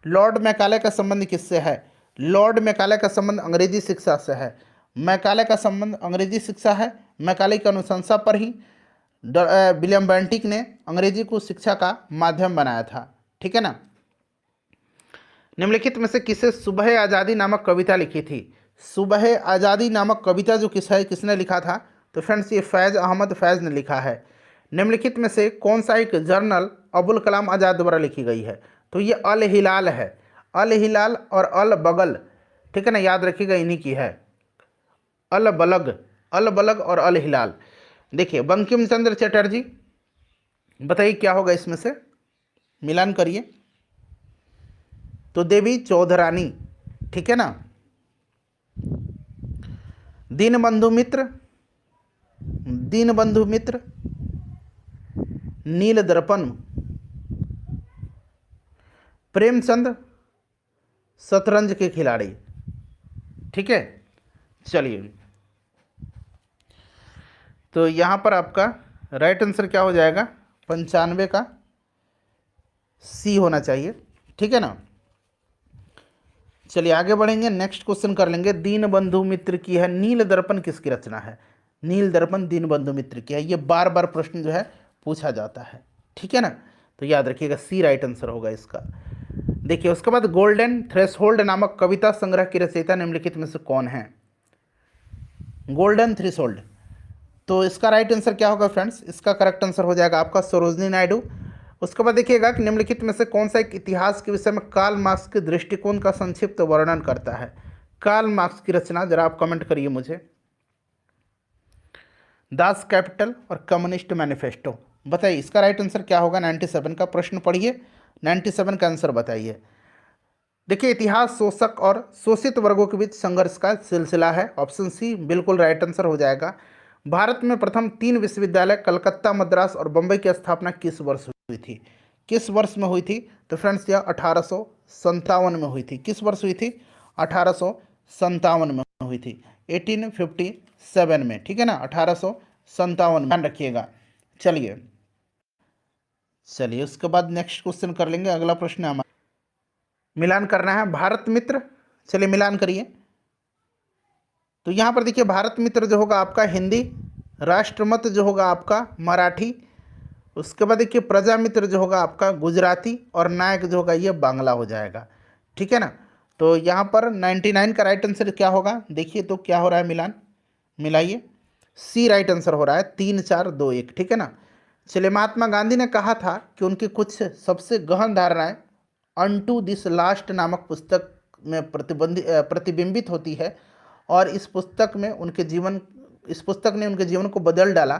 लॉर्ड मैकाले का संबंध किससे है? लॉर्ड मैकाले का संबंध अंग्रेजी शिक्षा से है। मैकाले का संबंध अंग्रेजी शिक्षा है। मैकाले की अनुशंसा पर ही विलियम बेंटिक ने अंग्रेजी को शिक्षा का माध्यम बनाया था। ठीक है ना। निम्नलिखित में से किसे सुबह आज़ादी नामक कविता लिखी थी? सुबह आज़ादी नामक कविता जो किसने लिखा था? तो फ्रेंड्स ये फैज़ अहमद फैज़ ने लिखा है। निम्नलिखित में से कौन सा एक जर्नल अबुल कलाम आज़ाद द्वारा लिखी गई है? तो ये अल हिलाल है। अल हिलाल और अल बगल, ठीक है ना, याद रखिएगा इन्हीं की है। अल बलग और अल हिलाल। देखिए बंकिम चंद्र चटर्जी, बताइए क्या होगा इसमें से, मिलान करिए। तो देवी चौधरानी, ठीक है ना। दीनबंधु मित्र, नील दर्पण, प्रेमचंद शतरंज के खिलाड़ी, ठीक है। चलिए तो यहाँ पर आपका राइट आंसर क्या हो जाएगा? 95 का सी होना चाहिए, ठीक है ना। चलिए आगे बढ़ेंगे, नेक्स्ट क्वेश्चन कर लेंगे। दीनबंधु मित्र की है नील दर्पण किसकी रचना है? नील दर्पण दीनबंधु मित्र की है। ये बार बार प्रश्न जो है पूछा जाता है, ठीक है ना, तो याद रखिएगा सी राइट आंसर होगा इसका। देखिए उसके बाद गोल्डन थ्रेशोल्ड नामक कविता संग्रह की रचयिता निम्नलिखित में से कौन है? गोल्डन थ्रेशोल्ड, तो इसका राइट आंसर क्या होगा फ्रेंड्स? इसका करेक्ट आंसर हो जाएगा आपका सरोजनी नायडू। उसके बाद देखिएगा कि निम्नलिखित में से कौन सा एक इतिहास के विषय में कार्ल मार्क्स के दृष्टिकोण का संक्षिप्त वर्णन करता है? कार्ल मार्क्स की रचना जरा आप कमेंट करिए मुझे। दास कैपिटल और कम्युनिस्ट मैनिफेस्टो, बताइए इसका राइट आंसर क्या होगा? 97 का प्रश्न पढ़िए, 97 का आंसर बताइए। देखिए इतिहास शोषक और शोषित वर्गों के बीच संघर्ष का सिलसिला है। ऑप्शन सी बिल्कुल राइट आंसर हो जाएगा। भारत में प्रथम 3 विश्वविद्यालय कलकत्ता, मद्रास और बम्बई की स्थापना किस वर्ष हुई थी? किस वर्ष में हुई थी? तो फ्रेंड्स यह 1857 में हुई थी। किस वर्ष हुई थी? 1857 में हुई थी, 1857 में, ठीक है ना, 1857 में, ध्यान रखिएगा। चलिए उसके बाद नेक्स्ट क्वेश्चन कर लेंगे। अगला प्रश्न है हमारा, मिलान करना है भारत मित्र। चलिए मिलान करिए। तो यहाँ पर देखिए भारत मित्र जो होगा आपका हिंदी, राष्ट्रमत जो होगा आपका मराठी, उसके बाद देखिए प्रजा मित्र जो होगा आपका गुजराती, और नायक जो होगा ये बांग्ला हो जाएगा, ठीक है ना। तो यहाँ पर 99 का राइट आंसर क्या होगा? देखिए तो क्या हो रहा है, मिलान मिलाइए। सी राइट आंसर हो रहा है, 3 4 2 1, ठीक है ना। चलिए महात्मा गांधी ने कहा था कि उनकी कुछ सबसे गहन धारणाएं अनटू दिस लास्ट नामक पुस्तक में प्रतिबिंबित होती है, और इस पुस्तक ने उनके जीवन को बदल डाला।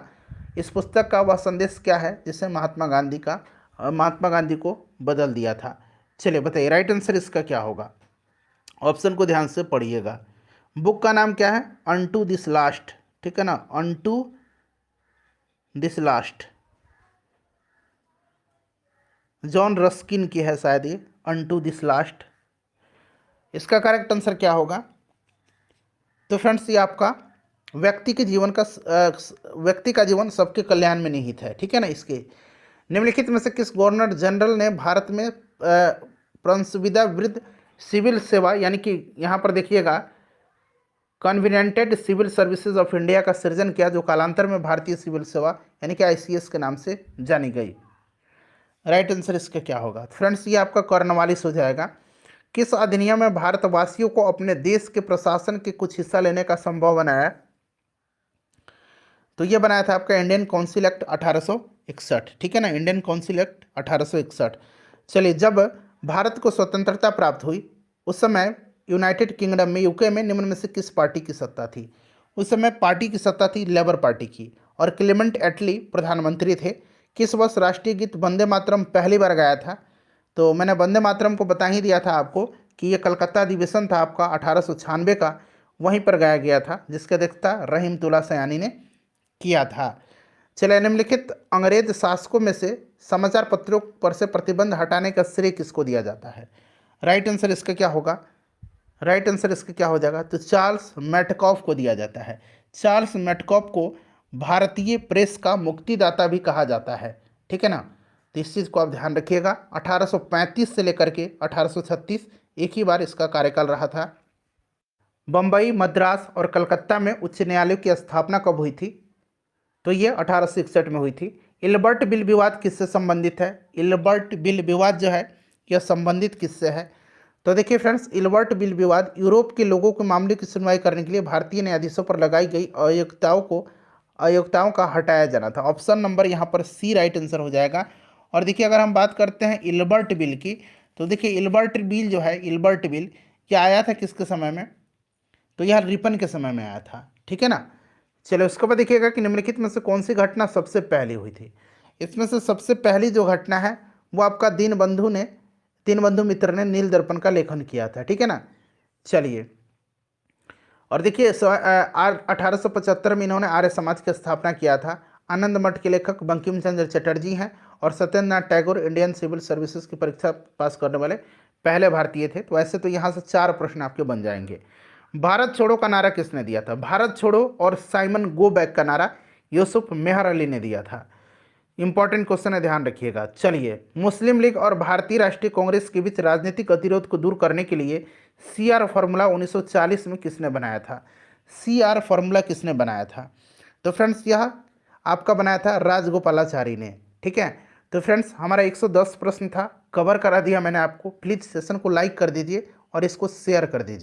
इस पुस्तक का वह संदेश क्या है जिससे महात्मा गांधी को बदल दिया था? चलिए बताइए राइट आंसर इसका क्या होगा? ऑप्शन को ध्यान से पढ़िएगा। बुक का नाम क्या है? अनटू दिस लास्ट, ठीक है ना, unto this last, John Ruskin की है शायद ये, अनटू दिस लास्ट। इसका करेक्ट आंसर क्या होगा? तो फ्रेंड्स ये आपका व्यक्ति का जीवन सबके कल्याण में निहित है, ठीक है ना। इसके निम्नलिखित में से किस गवर्नर जनरल ने भारत में प्रंसविदा वृद्ध सिविल सेवा, यानी कि यहाँ पर देखिएगा कन्वीनियंटेड सिविल सर्विसेज ऑफ इंडिया का सृजन किया, जो कालांतर में भारतीय सिविल सेवा यानी कि ICS के नाम से जानी गई? राइट आंसर इसका क्या होगा? फ्रेंड्स ये आपका कॉर्नवालिस हो जाएगा। किस अधिनियम में भारतवासियों को अपने देश के प्रशासन के कुछ हिस्सा लेने का संभव बनाया? तो ये बनाया था आपका इंडियन काउंसिल एक्ट 1861, ठीक है ना, इंडियन काउंसिल एक्ट 1861। चलिए जब भारत को स्वतंत्रता प्राप्त हुई उस समय यूनाइटेड किंगडम में, UK में निम्न में से किस पार्टी की सत्ता थी? उस समय पार्टी की सत्ता थी लेबर पार्टी की, और क्लेमेंट एटली प्रधानमंत्री थे। किस वर्ष राष्ट्रीय गीत वंदे मातरम पहली बार गाया था? तो मैंने वंदे मातरम को बता ही दिया था आपको कि ये कलकत्ता अधिवेशन था आपका 1896 का, वहीं पर गाया गया था, जिसका अध्यक्षता रहीमतुल्ला सयानी ने किया था। चलिए निम्नलिखित अंग्रेज शासकों में से समाचार पत्रों पर से प्रतिबंध हटाने का श्रेय किसको दिया जाता है? राइट आंसर इसका क्या होगा? राइट आंसर इसका क्या हो जाएगा? तो चार्ल्स मेटकॉफ को दिया जाता है। चार्ल्स मेटकॉफ को भारतीय प्रेस का मुक्तिदाता भी कहा जाता है, ठीक है ना। तो इस चीज़ को आप ध्यान रखिएगा। 1835 से लेकर के 1836 एक ही बार इसका कार्यकाल रहा था। बम्बई, मद्रास और कलकत्ता में उच्च न्यायालयों की स्थापना कब हुई थी? तो ये 1861 में हुई थी। इल्बर्ट बिल विवाद किससे संबंधित है? इल्बर्ट बिल विवाद जो है यह संबंधित किससे है? तो देखिए फ्रेंड्स, इल्बर्ट बिल विवाद यूरोप के लोगों के मामले की सुनवाई करने के लिए भारतीय न्यायाधीशों पर लगाई गई अयोग्यताओं का हटाया जाना था। ऑप्शन नंबर यहाँ पर सी राइट आंसर हो जाएगा। और देखिए अगर हम बात करते हैं इल्बर्ट बिल की, तो देखिए इल्बर्ट बिल जो है, इल्बर्ट बिल क्या आया था किसके समय में, तो यह रिपन के समय में आया था, ठीक है ना। चलो उसके बाद देखिएगा कि निम्नलिखित में से कौन सी घटना सबसे पहली हुई थी। इसमें से सबसे पहली जो घटना है वो आपका दीनबंधु मित्र ने नील दर्पण का लेखन किया था, ठीक है ना। चलिए, और देखिए 1875 में इन्होंने आर्य समाज की स्थापना किया था। आनंद मठ के लेखक बंकिम चंद्र चटर्जी हैं और Satyendranath Tagore Indian civil services की परीक्षा पास करने वाले पहले भारतीय थे। तो ऐसे तो यहाँ से 4 प्रश्न आपके बन जाएंगे। भारत छोड़ो का नारा किसने दिया था? भारत छोड़ो और साइमन गो बैक का नारा यूसुफ मेहर अली ने दिया था। इंपॉर्टेंट क्वेश्चन है, ध्यान रखिएगा। चलिए, मुस्लिम लीग और भारतीय राष्ट्रीय कांग्रेस के बीच राजनीतिक गतिरोध को दूर करने के लिए CR फॉर्मूला 1940 में किसने बनाया था? CR फॉर्मूला किसने बनाया था? तो फ्रेंड्स यह आपका बनाया था राजगोपालाचारी ने, ठीक है। तो फ्रेंड्स हमारा 110 प्रश्न था, कवर करा दिया मैंने आपको। प्लीज़ सेशन को लाइक कर दीजिए और इसको शेयर कर दीजिए।